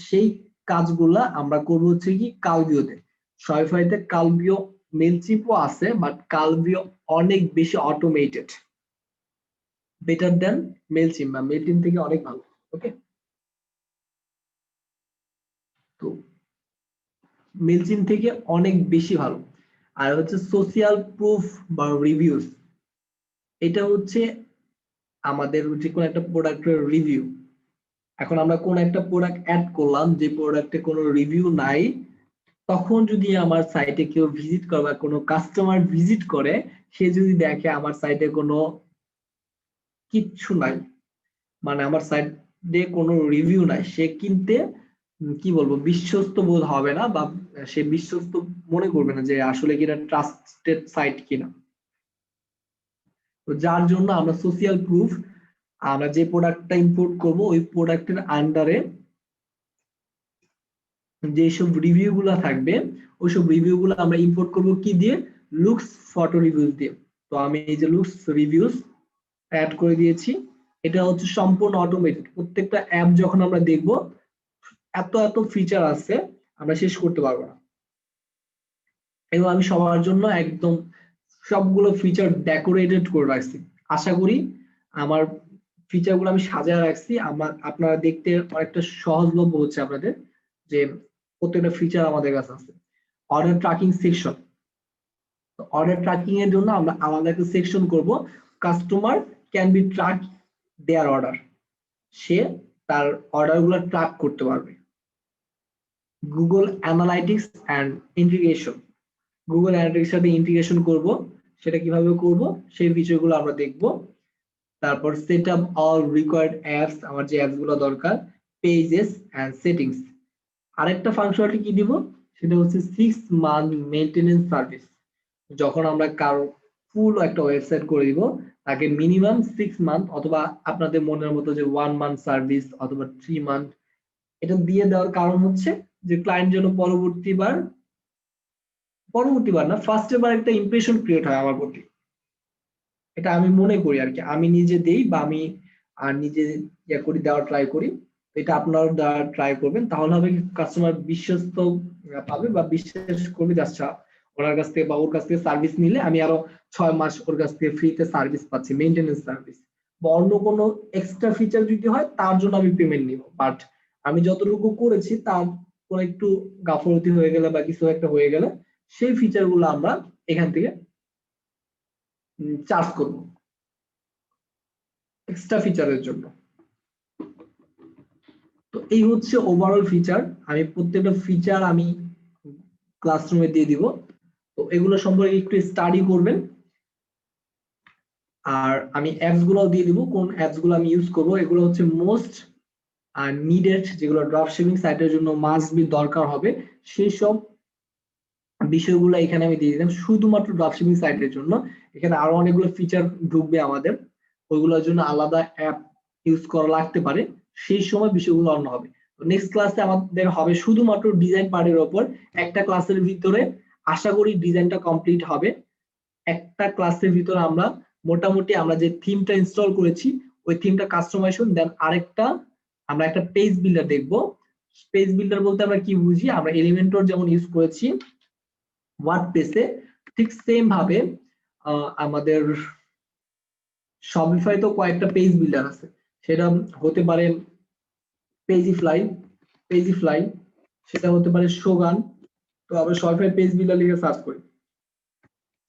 সেই কাজগুলা আমরা করব হচ্ছে কি কালভিওতে। শপিফাইতে কালভিও মেইলচিমও আছে, বাট কালভিও অনেক বেশি অটোমেটেড, বেটার দেন মেইলচিম বা মেইলচিম থেকে অনেক ভালো। ওকে, তো মেইলচিম থেকে অনেক বেশি ভালো। আর হচ্ছে সোশিয়াল প্রুফ বা রিভিউস, এটা হচ্ছে আমাদের যে কোনো একটা প্রোডাক্টের রিভিউ। এখন আমরা কোন একটা প্রোডাক্ট অ্যাড করলাম যে প্রোডাক্টে কোনো রিভিউ নাই, তখন যদি আমার সাইটে কেউ ভিজিট করে বা কোনো কাস্টমার ভিজিট করে, সে যদি দেখে আমার সাইটে কোনো কিচ্ছু নাই, মানে আমার সাইটে কোনো রিভিউ নাই, সে কিনতে কি বলবো বিশ্বস্ত বোধ হবে না, বা সে বিশ্বস্ত মনে করবে না যে আসলে কিনা ট্রাস্টেড সাইট কিনা। তো যার জন্য আমরা সোশিয়াল প্রুফ, আমরা যে প্রোডাক্টটা ইম্পোর্ট করব ওই প্রোডাক্টের আন্ডারে যেসব রিভিউ গুলা থাকবে ওইসব রিভিউ গুলো আমরা ইম্পোর্ট করব কি দিয়ে, লুকস ফটো রিভিউজ দিয়ে। তো আমি এই যে লুকস রিভিউজ অ্যাড করে দিয়েছি। এটা হচ্ছে সম্পূর্ণ অটোমেটেড। প্রত্যেকটা অ্যাপ যখন আমরা দেখব এত এত ফিচার আছে, আমরা শেষ করতে পারবো না। এবং আমি সবার জন্য একদম সবগুলো ফিচার ডেকোরেটেড করে রাখছি। আশা করি আমার ফিচারগুলো আমি সাজায় রাখছি, আপনারা দেখতে অনেকটা সহজলভ্য হচ্ছে আপনাদের, যে প্রত্যেকটা ফিচার আমাদের কাছে আছে। Order tracking section, order tracking এর জন্য আমরা আলাদা একটা সেকশন করব, customer can be track their order, সে তার অর্ডার গুলো ট্র্যাক করতে পারবে। Google analytics and integration, Google analytics সাথে ইন্টিগ্রেশন করব, সেটা কিভাবে করব সেই ফিচারগুলো আমরা দেখব। তারপর set up all required apps, আমার যে অ্যাপস গুলো দরকার, পেজেস অ্যান্ড সেটিংস। আরেকটা ফাংশনালিটি কি দিব, সেটা হচ্ছে 6 মান্থ মেইনটেনেন্স সার্ভিস। যখন আমরা কারো ফুল একটা ওয়েবসাইট করে দিব, তাকে মিনিমাম 6 মান্থ অথবা আপনাদের মনের মতো যে 1 মান্থ সার্ভিস অথবা 3 মান্থ, এটা দিয়ে দেওয়ার কারণ হচ্ছে যে ক্লায়েন্ট যেন পরবর্তীবার না ফার্স্ট বার একটা ইমপ্রেশন ক্রিয়েট হয় আমার প্রতি। এটা আমি মনে করি আর কি, আমি নিজে দেই বা আমি নিজে ইয়ে করি, দেওয়ার ট্রাই করি। এটা আপনারা দেওয়ার ট্রাই করবেন, তাহলে হবে কাস্টমার বিশ্বস্ত পাবে বা বিশ্বাস করবে যে আচ্ছা ওনার কাছ থেকে বা ওর কাছ থেকে সার্ভিস নিলে আমি আরো 6 মাস ওর কাছ থেকে ফ্রিতে সার্ভিস পাচ্ছি, মেইনটেনেন্স সার্ভিস বা অন্য কোনো এক্সট্রা ফিচার যদি হয় তার জন্য আমি পেমেন্ট নিব। বাট আমি যতটুকু করেছি তার কোনো একটু গাফলতি হয়ে গেলে বা কিছু একটা হয়ে গেলে সেই ফিচার গুলো আমরা এখান থেকে চার্জ করব এক্সট্রা ফিচারের জন্য। তো এই হচ্ছে ওভারঅল ফিচার। আমি প্রত্যেকটা ফিচার আমি ক্লাসরুমে দিয়ে দিব, তো এগুলো সম্পর্কে একটু স্টাডি করবেন। আর আমি অ্যাপস গুলো দিয়ে দিব, কোন অ্যাপস গুলো আমি ইউজ করব, এগুলো হচ্ছে মোস্ট নিডেড, যেগুলো ড্রপশিপিং সাইটের জন্য মাস্ট বি দরকার হবে, সেই সব বিষয়গুলো এখানে আমি দিয়ে দিলাম শুধুমাত্র ড্রপশিপিং সাইটের জন্য। এখানে আরো অনেকগুলো ফিচার ঢুকবে আমাদের, ওইগুলোর জন্য আলাদা অ্যাপ ইউজ করা লাগতে পারে, সেই সময় বিষয়গুলো অন্য হবে। নেক্সট ক্লাসে আমাদের হবে শুধুমাত্র ডিজাইন পার্টের উপর। একটা ক্লাসের ভিতরে আশা করি ডিজাইনটা কমপ্লিট হবে। একটা ক্লাসের ভিতরে আমরা মোটামুটি আমরা যে থিমটা ইনস্টল করেছি ওই থিমটা কাস্টমাইজেশন, দেন আরেকটা আমরা একটা পেজ বিল্ডার দেখব। পেজ বিল্ডার বলতে আমরা কি বুঝি, আমরা এলিমেন্টর যেমন ইউজ করেছি ওয়ার্ডপ্রেসে, ঠিক সেম ভাবে আমাদের শপিফাই তো কয়েকটা পেজ বিল্ডার আছে, সেটা হতে পারে পেজিফ্লাই, সেটা হতে পারে শোগান। তো আমরা শপিফাই পেজ বিল্ডার লিখে সার্চ করি,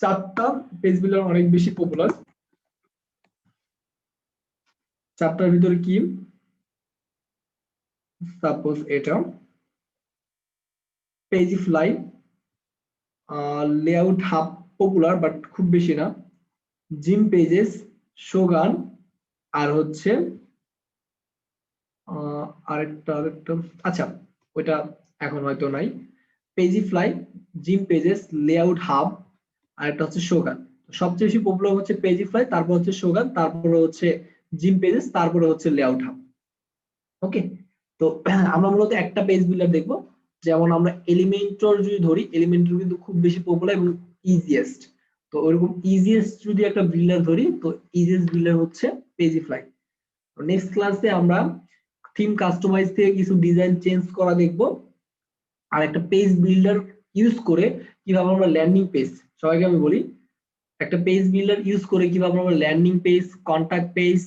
4টা পেজ বিল্ডার অনেক বেশি পপুলার। 4টার ভিতরে কি, সাপোজ এটা পেজিফ্লাই, লেআউট হাব পপুলার বাট খুব বেশি না, জিম পেজেস, শোগান, আর হচ্ছে আরেকটা আচ্ছা ওইটা এখন হয়তো নাই। পেজিফ্লাই, জিম পেজেস, লেআউট হাব, আর একটা হচ্ছে শোগান। সবচেয়ে বেশি পপুলার হচ্ছে পেজিফ্লাই, তারপর হচ্ছে শোগান, তারপরে হচ্ছে জিম পেজেস, তারপরে হচ্ছে লেআউট হাব। ওকে, তো আমরা মূলত একটা পেজ বিল্ডার দেখবো। যেমন আমরা এলিমেন্টর যদি ধরি, এলিমেন্টর কিন্তু খুব বেশি পপুলার এবং ইজিয়েস্ট। তো ওরকম ইজিয়েস্ট যদি একটা বিল্ডার ধরি, তো ইজিয়েস্ট বিল্ডার হচ্ছে পেজিফ্লাই। নেক্সট ক্লাসে আমরা থিম কাস্টমাইজ থেকে কিছু ডিজাইন চেঞ্জ করা দেখবো, আর একটা পেজ বিল্ডার ইউজ করে কিভাবে আমরা ল্যান্ডিং পেজ, সবাইকে আমি বলি, একটা পেজ বিল্ডার ইউজ করে কিভাবে আমরা ল্যান্ডিং পেজ, কন্টাক্ট পেজ,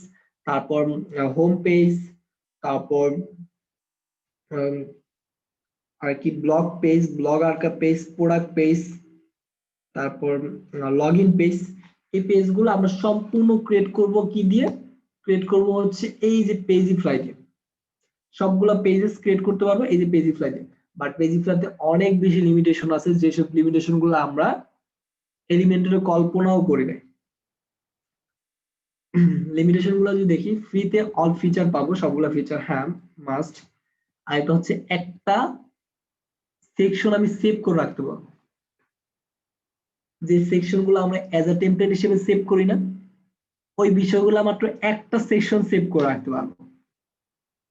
তারপর হোম পেজ, তারপর আর কি blog page, blog archive page, product page, তারপর লগইন পেজ, এই পেজগুলো আমরা সম্পূর্ণ ক্রিয়েট করব কি দিয়ে, ক্রিয়েট করব হচ্ছে এই যে পেজিফ্লাই দিয়ে। সবগুলা পেজেস ক্রিয়েট করতে পারবো এই যে পেজিফ্লাই দিয়ে। বাট পেজিফ্লাইতে অনেক বেশি লিমিটেশন আছে, যেসব লিমিটেশন গুলো আমরা এলিমেন্টরে কল্পনাও করি নাই। লিমিটেশন গুলো যদি দেখি, ফ্রিতে অল ফিচার পাবো, সবগুলা ফিচার হ্যাঁ মাস্ট। আর এটা হচ্ছে একটা সেকশন আমি সেভ করে রাখতে পারবো, যে সেকশন গুলো আমরা এজ আ টেমপ্লেট হিসেবে সেভ করি না, ওই বিষয়গুলো মাত্র একটা সেকশন সেভ করে রাখতে পারবো,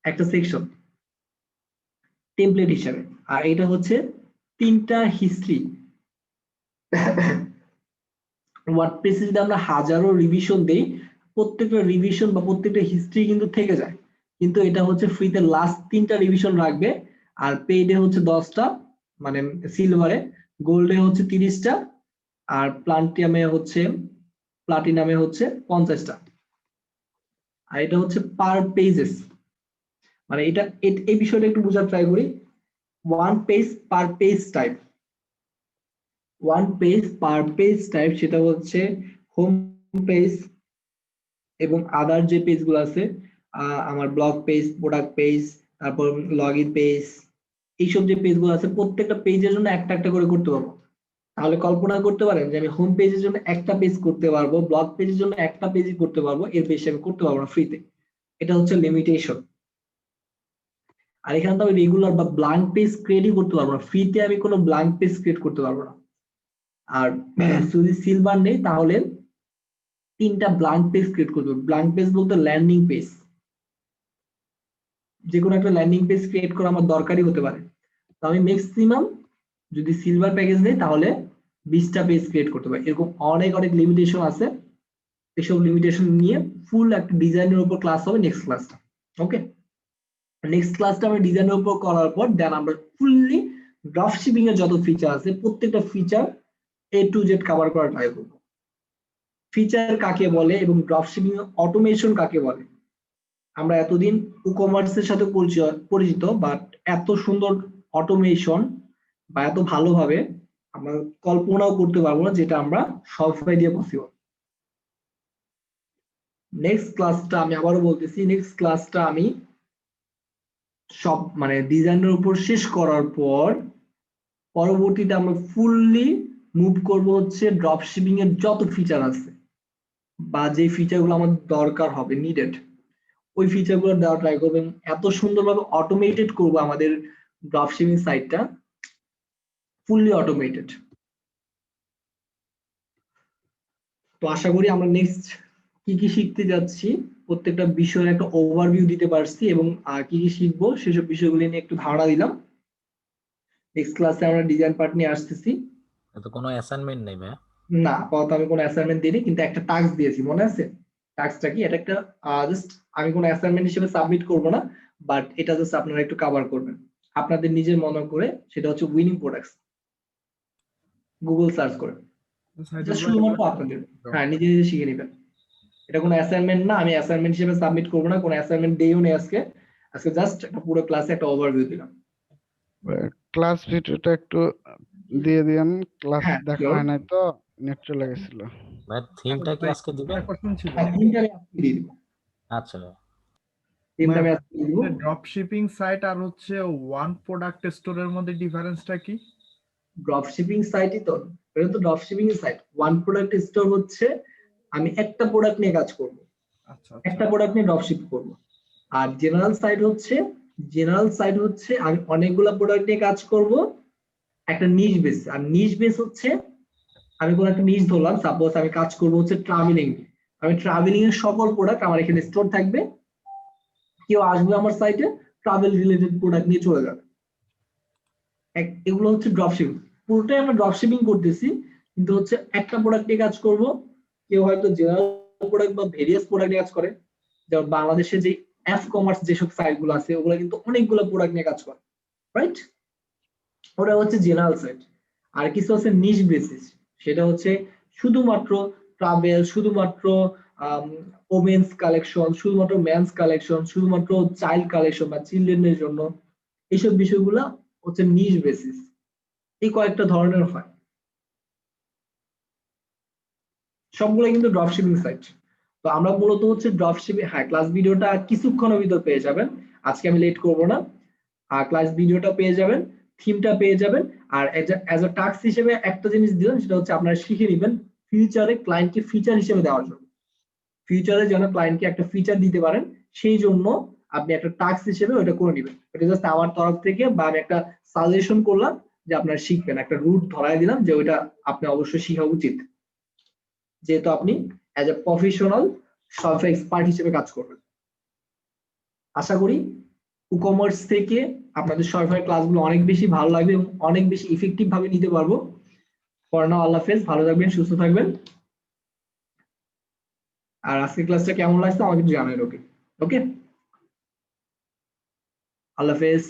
একটা সেকশন টেমপ্লেট হিসেবে। আর এটা হচ্ছে 3টা হিস্ট্রি। ওয়ার্ডপ্রেসে যদি আমরা হাজারো রিভিশন দেই, প্রত্যেকটা রিভিশন বা প্রত্যেকটা হিস্ট্রি কিন্তু থেকে যায়, কিন্তু এটা হচ্ছে ফ্রিতে লাস্ট 3টা রিভিশন রাখবে, আর পেইডে হচ্ছে 10টা, মানে সিলভারে, গোল্ডে হচ্ছে 30টা, আর প্লাটিনামে হচ্ছে 50টা। আর এটা হচ্ছে পার পেজেস, মানে এটা এই বিষয়টা একটু বোঝার ট্রাই করি। One page per page type, সেটা হচ্ছে হোম পেজ এবং আদার যে পেজগুলো আছে, আমার ব্লগ পেজ, প্রোডাক্ট পেজ, তারপর লগইন পেজ, এইসব যে পেজগুলো আছে প্রত্যেকটা পেজের জন্য একটা একটা করে করতে পারবো। তাহলে কল্পনা করতে পারেন যে আমি হোম পেজের জন্য একটা পেজ করতে পারবো, ব্লগ পেজের জন্য একটা পেজই করতে পারবো, এর বেশি আমি করতে পারবো না ফ্রিতে। এটা হচ্ছে লিমিটেশন। আর এখানে তো আমি রেগুলার বা ব্ল্যাঙ্ক পেজ ক্রিয়েটই করতে পারবো না, ফ্রিতে আমি কোনো ব্ল্যাঙ্ক পেজ ক্রিয়েট করতে পারবো না। আর যদি সিলভার নেই তাহলে 3টা ব্ল্যাঙ্ক পেজ ক্রিয়েট করতে হবে। ব্ল্যাঙ্ক পেজ বলতে ল্যান্ডিং পেজ, যে কোনো একটা ল্যান্ডিং পেজ ক্রিয়েট করা আমার দরকারই হতে পারে। তো আমি ম্যাক্সিমাম যদি সিলভার প্যাকেজ নেই তাহলে 20টা পেজ ক্রিয়েট করতে পারি। এরকম অনেক অনেক লিমিটেশন আছে, এসব লিমিটেশন নিয়ে ফুল একটা ডিজাইনের উপর ক্লাস হবে নেক্সট ক্লাসটা। ওকে, নেক্সট ক্লাসটা আমি ডিজাইনের উপর করার পর দেন আমরা ফুললি ড্রপশিপিং এর যত ফিচার আছে প্রত্যেকটা feature A to Z cover করার ট্রাই করব। ফিচার কাকে বলে এবং ড্রপশিপিং অটোমেশন কাকে বলে, আমরা এতদিন ই-কমার্সের সাথে পরিচিত, বাট এত সুন্দর অটোমেশন বা এত ভালোভাবে আমরা কল্পনাও করতে পারবো না, যেটা আমরা শপিফাই দিয়ে পসিবল। নেক্সট ক্লাসটা আমি আবারও বলতেছি, নেক্সট ক্লাসটা আমি সব মানে ডিজাইনের উপর শেষ করার পর পরবর্তীতে আমরা ফুললি মুভ করব হচ্ছে ড্রপশিপিং এর যত ফিচার আছে বা যে ফিচারগুলো আমাদের দরকার হবে নিডেড, ওই ফিচারগুলো দেওয়া ট্রাই করবেন। এত সুন্দরভাবে অটোমেটেড করব আমাদের ড্রপশিপিং সাইটটা, ফুললি অটোমেটেড। তো আশা করি আমরা নেক্সট কি কি শিখতে যাচ্ছি, প্রত্যেকটা বিষয়ের একটা ওভারভিউ দিতে পারছি এবং কি কি শিখবো সেসব বিষয়গুলি নিয়ে একটু ধারণা দিলাম। নেক্সট ক্লাসে আমরা ডিজাইন পার্ট নিয়ে আসতেছি। তো কোনো অ্যাসাইনমেন্ট নেই ভাইয়া? না, আপাতত আমি কোনো অ্যাসাইনমেন্ট দিইনি, কিন্তু একটা টাস্ক দিয়েছি, মনে আছে? টাস্কটা কি? এটা একটা জাস্ট আমি কোনো অ্যাসাইনমেন্ট হিসেবে সাবমিট করব না, বাট এটা জাস্ট আপনারা একটু কভার করবেন আপনাদের নিজের মনে করে। সেটা হচ্ছে উইনিং প্রোডাক্টস, গুগল সার্চ করে জাস্ট শুধুমাত্র আপনাদের, হ্যাঁ, নিজে নিজে শিখে নেবেন। এটা কোনো অ্যাসাইনমেন্ট না, আমি অ্যাসাইনমেন্ট হিসেবে সাবমিট করব না, কোনো অ্যাসাইনমেন্ট দেইও নেই আজকে। আজকে জাস্ট একটা পুরো ক্লাসে একটা ওভারভিউ দিলাম। ক্লাস ভিডিওটা একটু দিয়ে দিয়েন, ক্লাস হ্যাঁ, দেখা sure. হয় নাই তো, নেট চলে গেছিল। ভাই থিমটা কি আজকে দিবেন? হ্যাঁ, থিমটা আমি আজকে দিয়ে দিব। আচ্ছা ভাই। থিমটা আমি আজকে দিয়ে দিব। ড্রপ শিপিং সাইট আর হচ্ছে ওয়ান প্রোডাক্ট স্টোরের মধ্যে ডিফারেন্সটা কি? ড্রপ শিপিং সাইটই তো, এটা তো drop shipping site. One product store হচ্ছে আমি একটা প্রোডাক্ট নিয়ে কাজ করব, আচ্ছা একটা প্রোডাক্ট নিয়ে ড্রপ শিপ করব। আর জেনারেল সাইট হচ্ছে আমি অনেকগুলা প্রোডাক্ট নিয়ে কাজ করব একটা নিশ বেস। আর নিশ বেস হচ্ছে আমি কোন একটা নিশ ধরলাম, সাপোজ আমি কাজ করব হচ্ছে ট্রাভেলিং, আমি ট্রাভেলিং এর সকল প্রোডাক্ট আমার এখানে স্টোর থাকবে, কেউ আসবে আমার সাইটে ট্রাভেল রিলেটেড প্রোডাক্ট নিয়ে চলে যাবে। এগুলো হচ্ছে ড্রপশিপিং, পুরোটাই আমরা ড্রপশিপিং করতেছি, কিন্তু হচ্ছে একটা প্রোডাক্ট নিয়ে কাজ করব। কেউ হয়তো জেনারেল প্রোডাক্ট বা ভেরিয়াস প্রোডাক্ট নিয়ে কাজ করে, যেমন বাংলাদেশে যে অ্যাপ কমার্স যেসব সাইট গুলো আছে ওগুলো কিন্তু অনেকগুলো প্রোডাক্ট নিয়ে কাজ করে, রাইট? ওটা হচ্ছে জেনারেল সাইট। আর কিছু আছে নিশ বেসিস, সেটা হচ্ছে শুধুমাত্র ট্রাভেল, শুধুমাত্র ওমেন্স কালেকশন, শুধুমাত্র মেন্স কালেকশন, শুধুমাত্র চাইল্ড কালেকশন বা চিলড্রেনের জন্য, এইসব বিষয়গুলো হচ্ছে নিশ বেসিস। এই কয়েকটা ধরনের হয়, সবগুলো কিন্তু ড্রপশিপিং সাইট। তো আমরা মূলত হচ্ছে ড্রপশিপিং, হ্যাঁ, ক্লাস ভিডিওটা কিছুক্ষণের ভিতর পেয়ে যাবেন, আজকে আমি লেট করব না। আর ক্লাস ভিডিওটা পেয়ে যাবেন, থিমটা পেয়ে যাবেন। আর অ্যাজ আ টাস্ক হিসেবে একটা জিনিস দিলাম, সেটা হচ্ছে আপনারা শিখে নেবেন ফিউচারে ক্লায়েন্টকে ফিচার হিসেবে দেওয়ার জন্য, ফিউচারে যেন ক্লায়েন্টকে একটা ফিচার দিতে পারেন, সেই জন্য আপনি একটা টাস্ক হিসেবে ওটা করে নেবেন। এটা জাস্ট আমার তরফ থেকে, বা আমি একটা সাজেশন করলাম যে আপনারা শিখবেন, একটা রুট ধরাই দিলাম যে ওইটা আপনি অবশ্যই শিখা উচিত, যেহেতু আপনি as a professional software expert হিসেবে কাজ করবেন। আশা করি ই-কমার্স থেকে আপনাদের সফটওয়্যার ক্লাসগুলো অনেক বেশি ভালো লাগবে এবং অনেক বেশি ইফেক্টিভ ভাবে নিতে পারবো। ফর নাও, আল্লাহ হাফেজ, ভালো থাকবেন, সুস্থ থাকবেন। আর আজকের ক্লাসটা কেমন লাগছে আমাকে একটু জানাবেন। ওকে, ওকে, আল্লাহ হাফেজ।